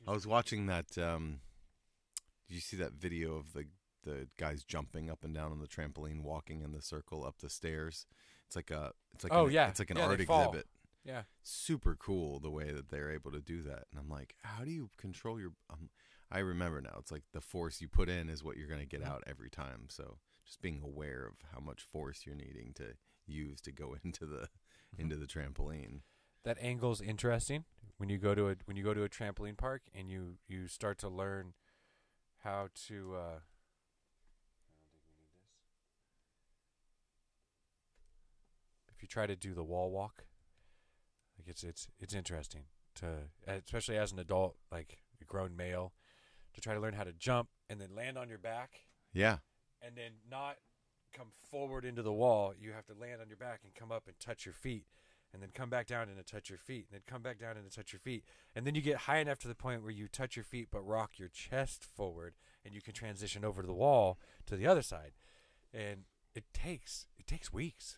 I was watching that. Did you see that video of the guys jumping up and down on the trampoline, walking in the circle up the stairs? It's like an art they fall. exhibit. Yeah. Super cool the way that they're able to do that. And I'm like, how do you control your? I remember now. It's like the force you put in is what you're going to get out every time. So just being aware of how much force you're needing to use to go into the trampoline. That angle's interesting when you go to a trampoline park and you start to learn how to. I don't think we need this. If you try to do the wall walk, like it's interesting to, especially as an adult, like a grown male, to try to learn how to jump and then land on your back. Yeah. And then not come forward into the wall. You have to land on your back and come up and touch your feet, and then come back down and touch your feet, and then come back down and touch your feet. And then you get high enough to the point where you touch your feet but rock your chest forward, and you can transition over to the wall to the other side. And it takes weeks.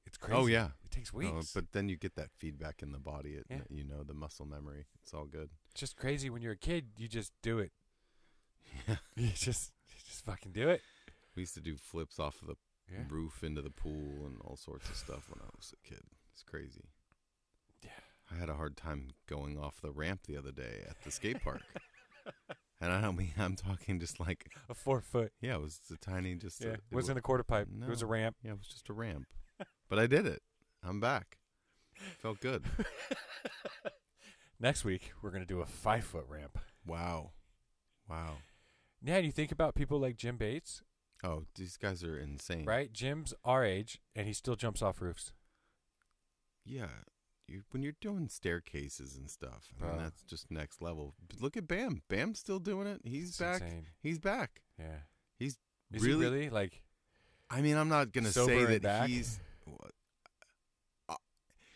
It's crazy. Oh yeah. It takes weeks. But then you get that feedback in the body. The muscle memory. It's all good. It's just crazy. When you're a kid, you just do it. Yeah. You just fucking do it. We used to do flips off of the roof into the pool and all sorts of stuff when I was a kid. It's crazy. Yeah. I had a hard time going off the ramp the other day at the skate park. And I don't mean, I'm talking just like a 4 foot. Yeah, it was a tiny, just it wasn't a quarter pipe. No, it was a ramp. Yeah, it was just a ramp. But I did it. I'm back. Felt good. Next week we're gonna do a 5 foot ramp. Wow. Yeah, and you think about people like Jim Bates, Oh, these guys are insane. right? Jim's our age, and he still jumps off roofs. Yeah. When you're doing staircases and stuff, I mean, Bro. that's just next level. Look at Bam. Bam's still doing it. He's It's back. insane. He's back. Yeah. He's Is he really like I mean, I'm not going to sober say and that back? he's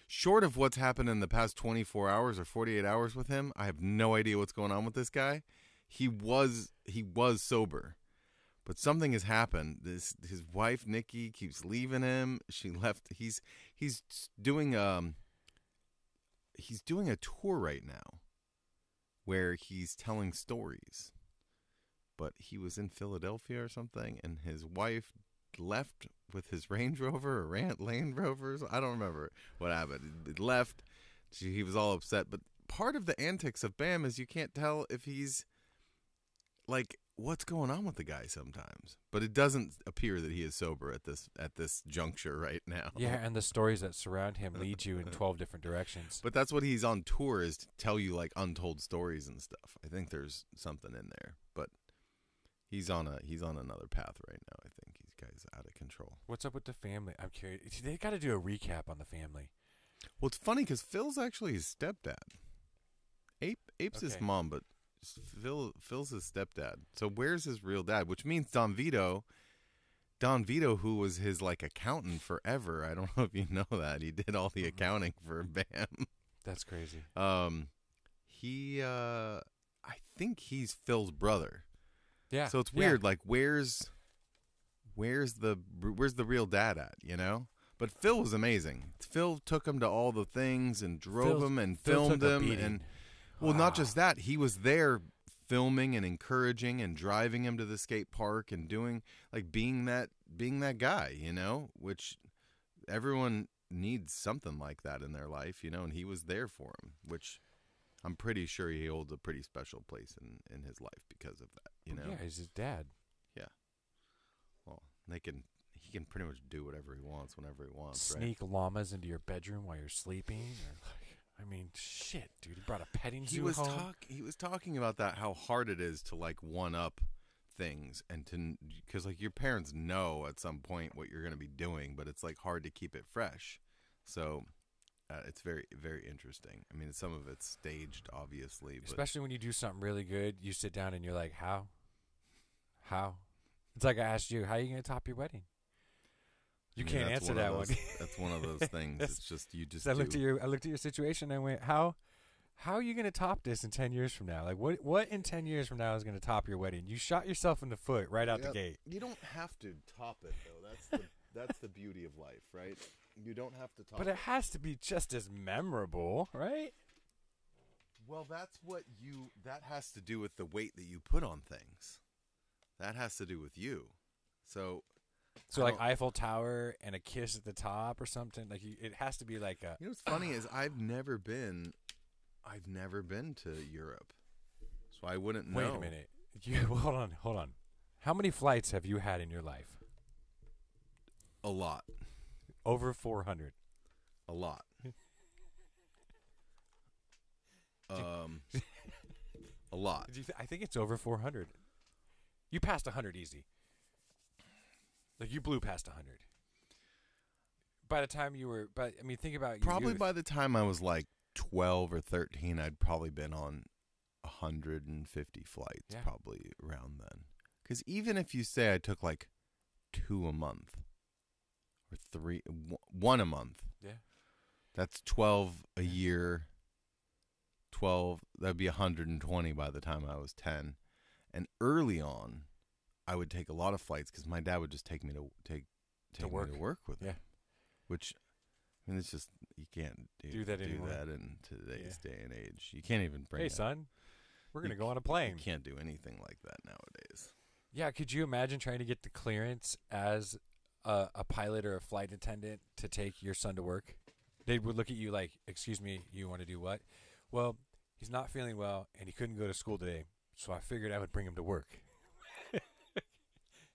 short of what's happened in the past 24 hours or 48 hours with him. I have no idea what's going on with this guy. He was sober, but something has happened. His wife Nikki keeps leaving him. She left. He's doing a tour right now where he's telling stories. But he was in Philadelphia or something, and his wife left with his Range Rover or Land Rovers. I don't remember what happened. It left. He was all upset. But part of the antics of Bam is you can't tell if he's like what's going on with the guy sometimes. But it doesn't appear that he is sober at this juncture right now. Yeah, and the stories that surround him lead you in 12 different directions. But that's what he's on tour is to tell you like untold stories and stuff. I think there's something in there, but he's on another path right now. I think he's guy's out of control. What's up with the family? I'm curious. They got to do a recap on the family. Well, it's funny because Phil's actually his stepdad. Ape's his Okay. mom, but Phil's his stepdad. So where's his real dad? Which means Don Vito, who was his like accountant forever. I don't know if you know that he did all the accounting for Bam. That's crazy. I think he's Phil's brother. Yeah. So it's weird. Like where's the real dad at? You know. But Phil was amazing. Phil took him to all the things and drove him and Phil filmed took a him beating. and well, not just that. He was there filming and encouraging and driving him to the skate park and doing like being that guy, you know, which everyone needs something like that in their life, you know, and he was there for him, which I'm pretty sure he holds a pretty special place in his life because of that, you know. Yeah, he's his dad. Yeah. Well, he can pretty much do whatever he wants whenever he wants, Sneak llamas into your bedroom while you're sleeping. Or I mean, shit, dude. He brought a petting zoo home. He was talking about that, how hard it is to like one up things and because like your parents know at some point what you're going to be doing, but it's like hard to keep it fresh. So it's very, very interesting. I mean, some of it's staged, obviously, but Especially when you do something really good, you sit down and you're like, how? It's like I asked you, how are you going to top your wedding? You I mean, can't that's answer that one. That's one of those things. It's just you just. So I looked at your situation and I went, how are you going to top this in 10 years from now? Like what in 10 years from now is going to top your wedding? You shot yourself in the foot right out the gate. You don't have to top it though. That's the beauty of life, right? You don't have to top But it has to be just as memorable, right? Well, that has to do with the weight that you put on things. That has to do with you. So like Eiffel Tower and a kiss at the top or something. Like it has to be like a. you know what's funny is I've never been to Europe, so I wouldn't know. Wait a minute. Hold on. How many flights have you had in your life? A lot. Over 400. A lot. A lot. I think it's over 400. You passed 100 easy. Like you blew past 100. By the time you were, think about your Probably youth. by the time I was like 12 or 13, I'd probably been on 150 flights, Yeah. probably around then. Because even if you say I took like 2 a month or 1 a month, Yeah. that's 12 a year. 12, that'd be 120 by the time I was 10. And early on, I would take a lot of flights because my dad would just take me to work. me to work with him. Yeah. Which, I mean, it's just you can't Do that anymore. in today's day and age. You can't even bring. Hey, son, we're going to go on a plane. You can't do anything like that nowadays. Yeah, could you imagine trying to get the clearance as a pilot or a flight attendant to take your son to work? They would look at you like, excuse me, you want to do what? Well, he's not feeling well, and he couldn't go to school today, so I figured I would bring him to work.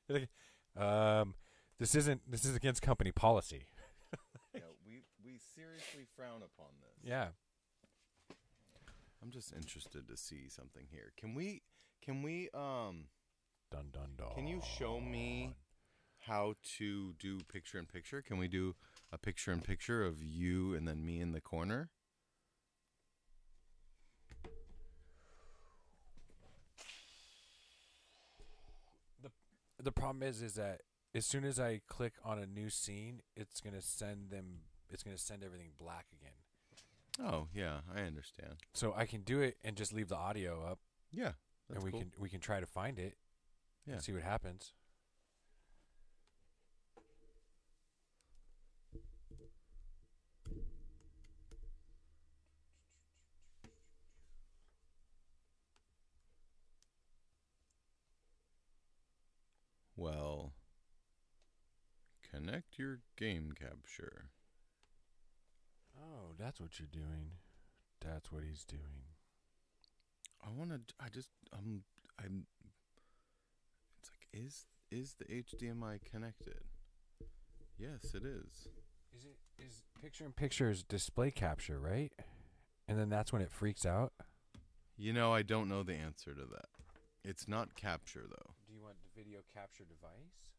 Like, this is against company policy. Yeah, we seriously frown upon this. Yeah. I'm just interested to see something here. Can we Dun dun dun. Can you show me how to do picture in picture? Can we do a picture in picture of you and then me in the corner? The problem is that as soon as I click on a new scene, it's gonna send everything black again. Oh yeah, I understand. So I can do it and just leave the audio up, Yeah, that's and cool. we can try to find it. Yeah. And see what happens. Well, connect your game capture. Oh, that's what you're doing. That's what he's doing. I'm. It's like, is the HDMI connected? Yes, it is. Is picture in picture is display capture, right? And then that's when it freaks out. You know, I don't know the answer to that. It's not capture though. Do you want the video capture device?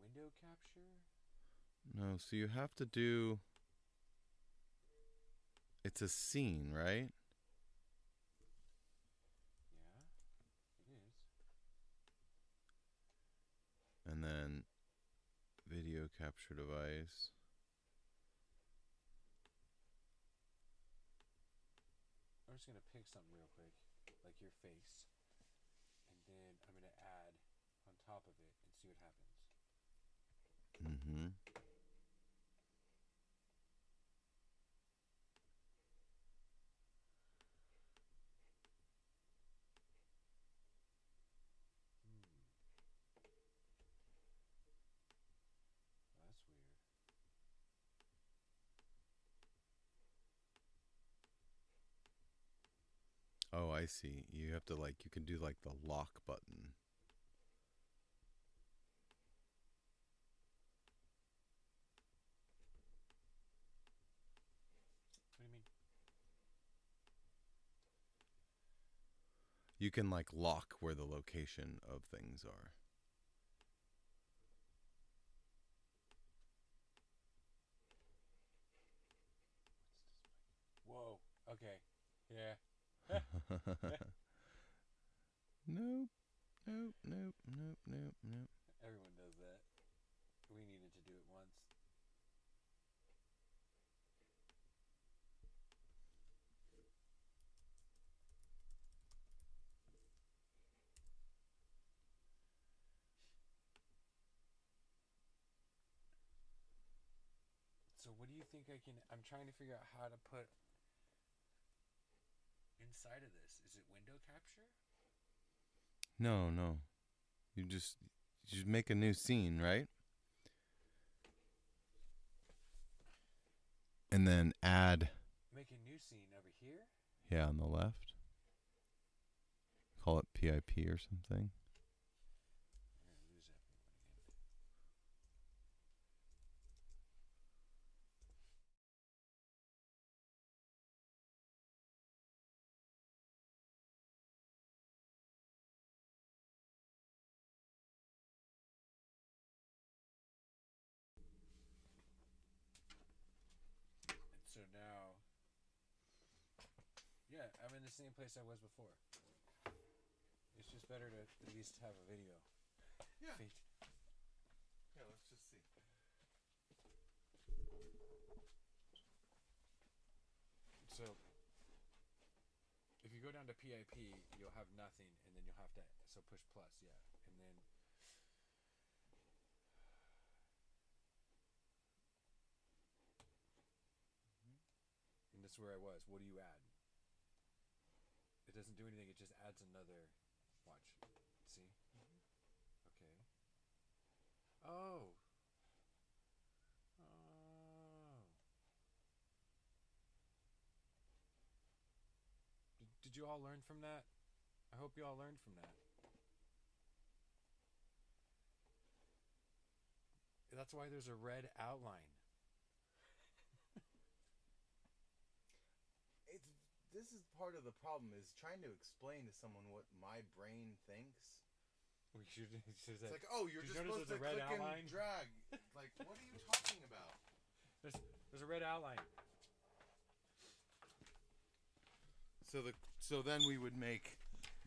Window capture? No, so you have to do. It's a scene, right? Yeah, it is. And then video capture device. I'm just gonna pick something real quick, like your face, and then I'm gonna add on top of it and see what happens. Mm-hmm. That's weird. Oh, I see. You have to you can do like the lock button. What do you mean? You can like lock where the location of things are. Whoa. Okay. Yeah. Nope. Nope. Nope. Nope. Nope. Nope. Everyone does that. We needed to do it once. So what do you think I can... I'm trying to figure out how to put inside of this. Is it window capture? No, no. You just make a new scene, right? And then add. Make a new scene over here? Yeah, on the left. Call it PIP or something. I'm going to lose everyone again. And so now... Yeah, I'm in the same place I was before. It's just better to at least have a video. Yeah. Feed. Yeah, let's just see. So, if you go down to PIP, you'll have nothing, and then you'll have to... So push plus, yeah. And then... And this is where I was. What do you add? It doesn't do anything. It just adds another... Watch. See? Okay. Oh. Oh. Did you all learn from that? I hope you all learned from that. That's why there's a red outline. this is part of the problem is trying to explain to someone what my brain thinks. We should It's like, oh, you're just supposed to click and drag. Like, what are you talking about? There's a red outline. So then we would make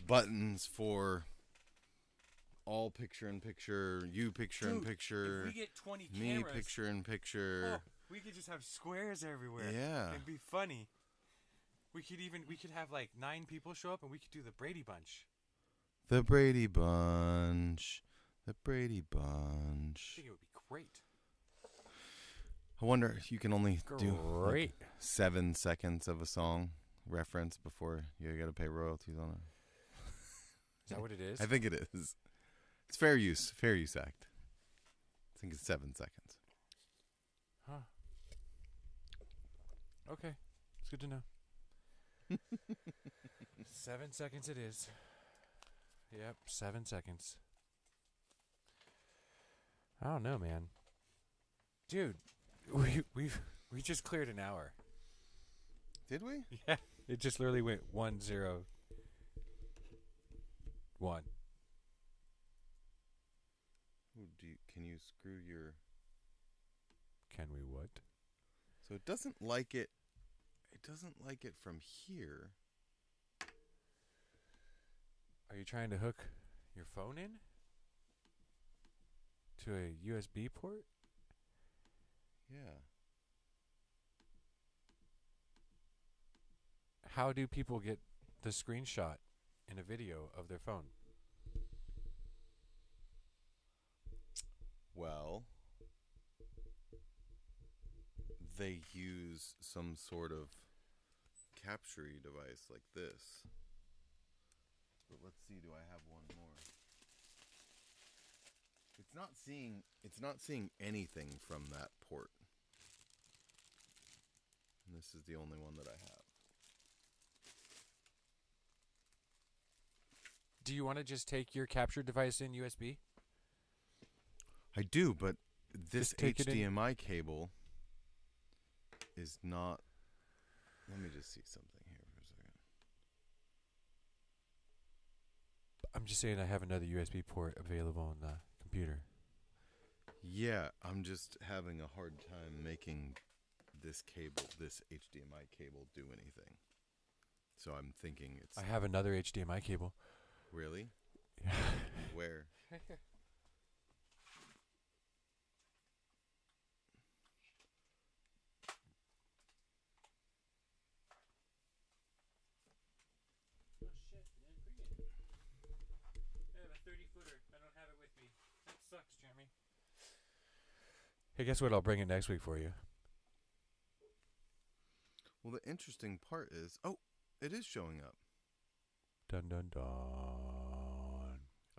buttons for all picture-in-picture, you picture-in-picture, if we get 20 me cameras, picture-in-picture. oh, we could just have squares everywhere. Yeah. It'd be funny. We could have like 9 people show up and we could do the Brady Bunch. The Brady Bunch. The Brady Bunch. I think it would be great. I wonder if you can only do Great. 7 seconds of a song reference before you got to pay royalties on it. Is that what it is? I think it is. It's Fair Use Act. I think it's 7 seconds. Huh. Okay. It's good to know. 7 seconds it is. Yep, 7 seconds. I don't know, man. Dude, we just cleared an hour. Did we? Yeah. It just literally went 1, 0, 1. Ooh, can you screw your... Can we what? So it doesn't like it. It doesn't like it from here. Are you trying to hook your phone in to a USB port? Yeah. How do people get the screenshot in a video of their phone? Well, they use some sort of capturing device like this. But let's see, do I have one more? It's not seeing anything from that port. And this is the only one that I have. Do you want to just take your capture device in USB? I do, but this Just take it in. HDMI cable is not... Let me just see something here for a second. I'm just saying I have another USB port available on the computer. Yeah, I'm just having a hard time making this HDMI cable do anything. So I'm thinking it's... I have another HDMI cable. Really? Where? Oh shit, man, bring it. I have a 30-footer. I don't have it with me. That sucks, Jeremy. Hey, guess what? I'll bring it next week for you. Well, the interesting part is... Oh, it is showing up. Dun dun dun.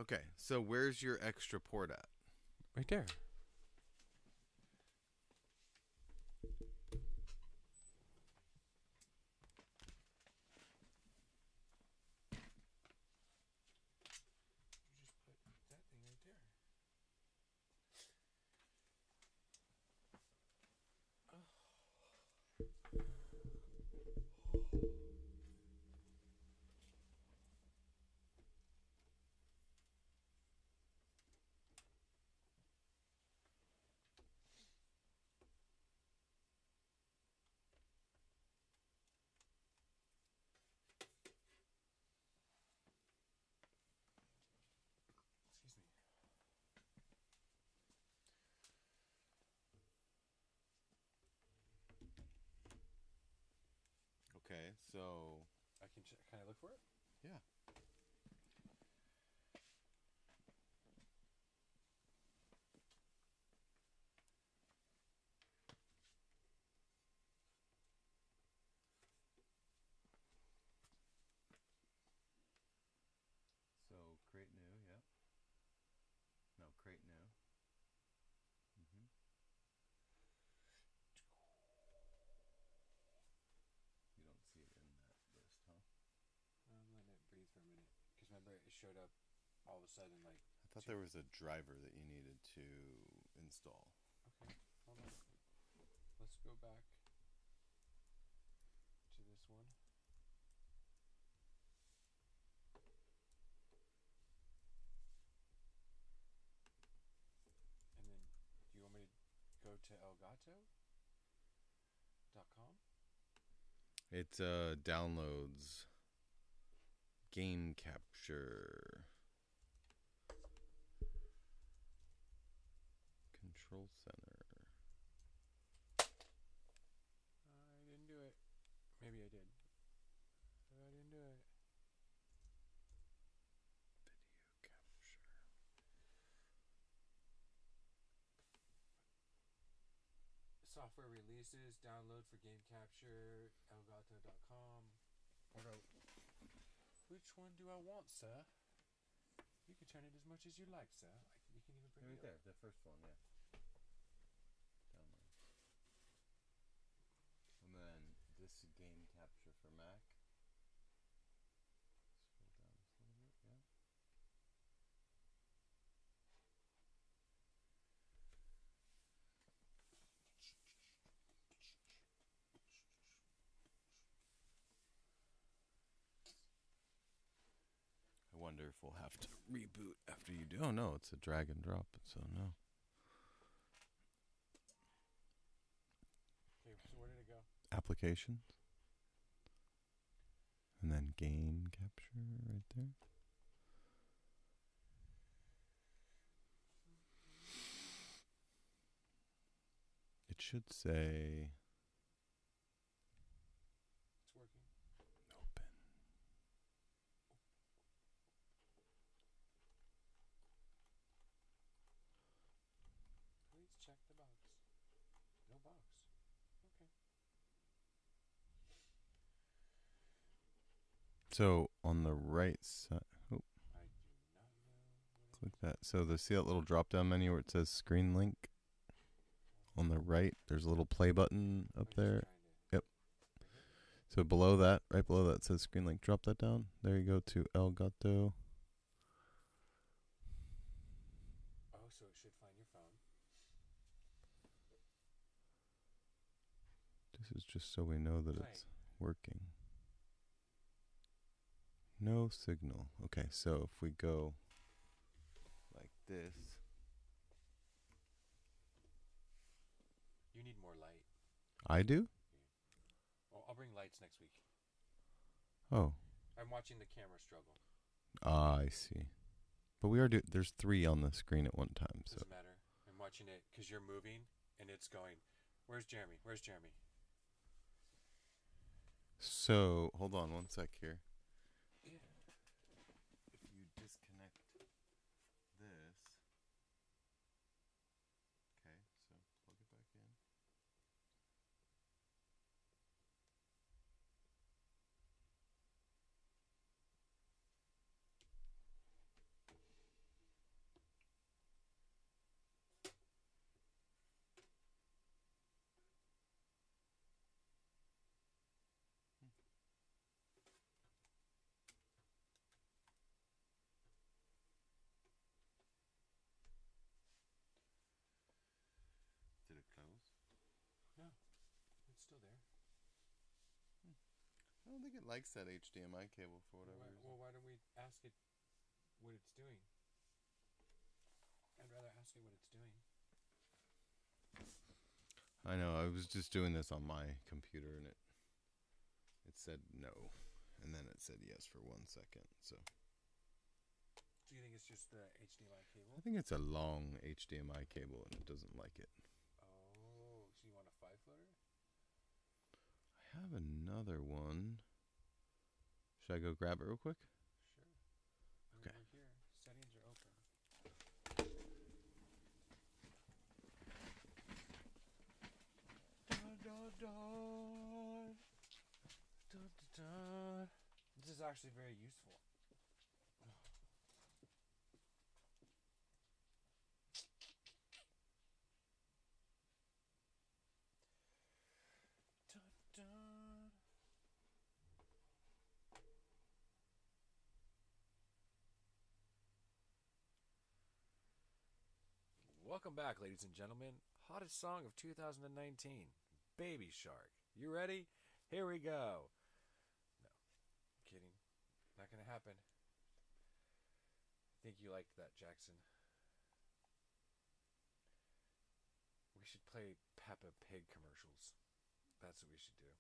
Okay, so where's your extra port at? Right there. You just put that thing right there. Excuse me. Okay, so... Can I look for it? Yeah. So create new, yep. No, create new. Mm-hmm. You don't see it in that list, huh? I'm letting it breathe for a minute. Because remember, it showed up all of a sudden like... I thought there was a driver that you needed to install. Okay, hold on. Let's go back to this one. to elgato.com? It downloads game capture control center. I didn't do it. Maybe I did. I didn't do it. Video capture. Software releases, download for game capture, elgato.com. Which one do I want, sir? You can turn it as much as you like, sir. You can even bring Right it there, up. the first one, yeah. Download. And then this game capture for Mac. Scroll down just a little bit, yeah. I wonder if we'll have to reboot after you do. Oh no, it's a drag and drop, so no. Okay, so where did it go? Applications. And then game capture right there. It should say It's working. open. Please check the box. No box. Okay. So on the right side, oh, I do not know what click that. So see that little drop down menu where it says screen link? On the right, there's a little play button up there. Yep. So below that, right below that says screen link. Drop that down. There you go to Elgato. Oh, so it should find your phone. This is just so we know that it's working. No signal. Okay, so if we go like this. You need more light. I do? Well, I'll bring lights next week. Oh. I'm watching the camera struggle. Ah, I see. But there's 3 on the screen at one time, so. Doesn't matter. I'm watching it because you're moving and it's going, where's Jeremy? Where's Jeremy? So, hold on one sec here. Yeah. If you disconnect this. Okay, so plug it back in. Did it close? No, it's still there. I don't think it likes that HDMI cable for whatever reason. Well, why don't we ask it what it's doing? I'd rather ask it what it's doing. I know, I was just doing this on my computer and it said no. And then it said yes for 1 second, so. Do you think it's just the HDMI cable? I think it's a long HDMI cable and it doesn't like it. Oh, so you want a 5-footer? I have another one. Should I go grab it real quick? Sure. Okay. Over here, settings are open. This is actually very useful. Welcome back, ladies and gentlemen. Hottest song of 2019, Baby Shark. You ready? Here we go. No, kidding. Not gonna happen. I think you liked that, Jackson. should play Peppa Pig commercials. That's what we should do.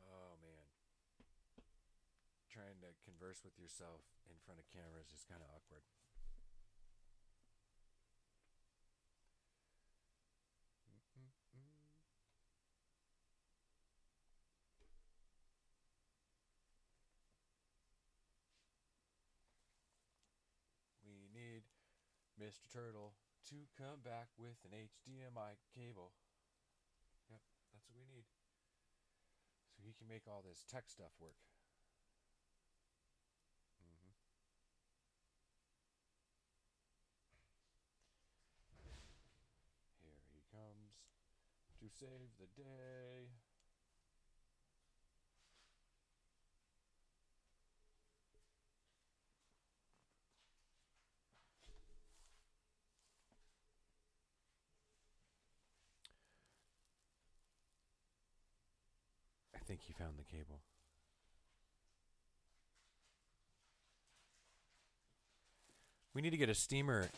Oh, man. Trying to converse with yourself in front of cameras is kind of awkward. We need Mr. Turtle to come back with an HDMI cable. Yep, that's what we need. So he can make all this tech stuff work. Here he comes to save the day. I think he found the cable. We need to get a steamer,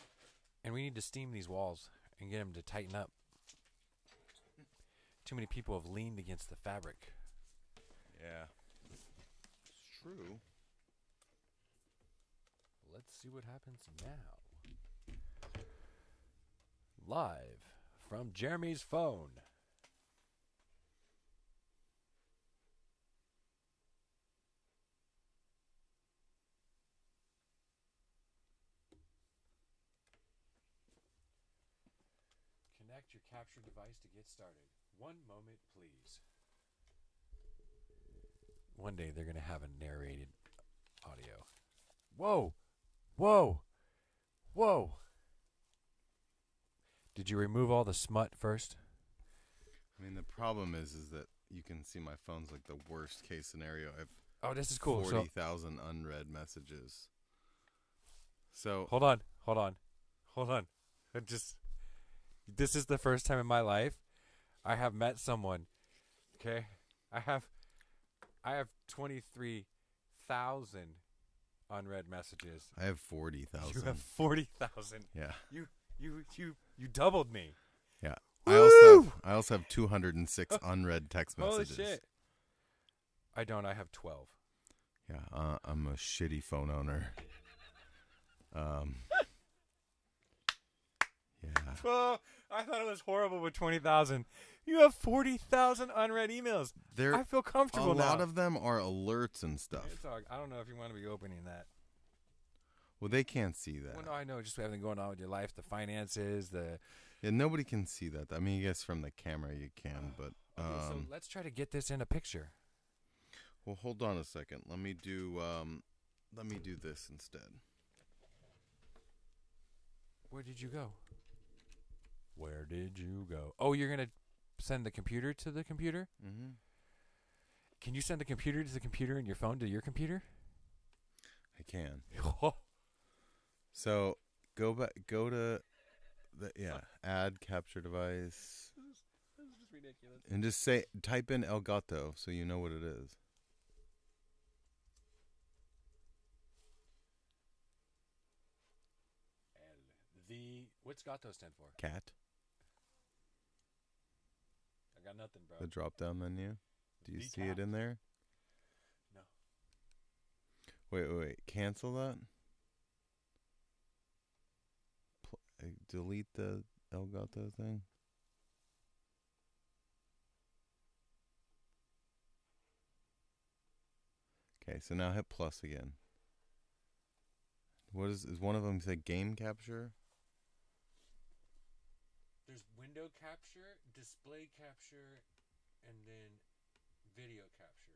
and we need to steam these walls and get them to tighten up. Too many people have leaned against the fabric. Yeah. It's true. Let's see what happens now. Live from Jeremy's phone. Connect your capture device to get started. 1 moment, please. One day they're going to have a narrated audio. Whoa! Whoa! Whoa! Did you remove all the smut first? I mean, the problem is that you can see my phone's like the worst case scenario. I have This is cool. 40,000 unread messages. So Hold on. This is the first time in my life I have met someone. Okay, I have 23,000 unread messages. I have 40,000. You have 40,000. Yeah. You doubled me. Yeah. Woo! I also have 206 unread text messages. Holy shit! I don't. I have 12. Yeah. I'm a shitty phone owner. Yeah. Oh, I thought it was horrible with 20,000. You have 40,000 unread emails. I feel comfortable now. A lot of them are alerts and stuff. I don't know if you want to be opening that. Well, they can't see that. Well, no, I know. Just everything going on with your life, the finances, Yeah, nobody can see that. I mean, I guess from the camera you can, but... Okay, so let's try to get this in a picture. Well, hold on a second. Let me do this instead. Where did you go? Where did you go? Oh, you're going to send the computer to the computer? Mm-hmm. Can you send the computer to the computer and your phone to your computer? I can. So go to add capture device. This is just ridiculous. And just type in El Gato so you know what it is. What's Gato stand for? Cat. I got nothing, bro. The drop down menu. Do you see it in there? No. Wait. Cancel that. Delete the El Gato thing. Okay, so now hit plus again. What is one of them say game capture? There's window capture, display capture, and then video capture.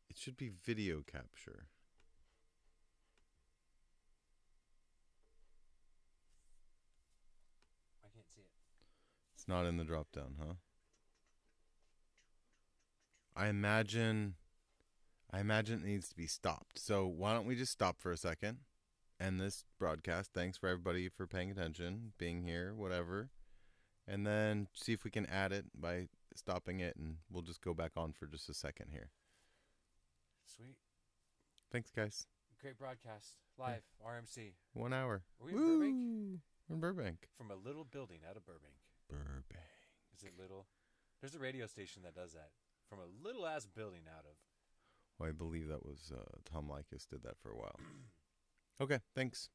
It should be video capture. I can't see it. It's not in the drop down, huh? I imagine it needs to be stopped. So why don't we just stop for a second? End this broadcast. Thanks for everybody for paying attention, being here, whatever. And then see if we can add it by stopping it, and we'll just go back on for just a second here. Sweet. Thanks, guys. Great. Great broadcast. Live. RMC. 1 hour. Are we in Burbank? We're in Burbank. From a little building out of Burbank. Burbank. Is it little? There's a radio station that does that. From a little-ass building out of. Well, I believe that was Tom Likas did that for a while. Okay, thanks.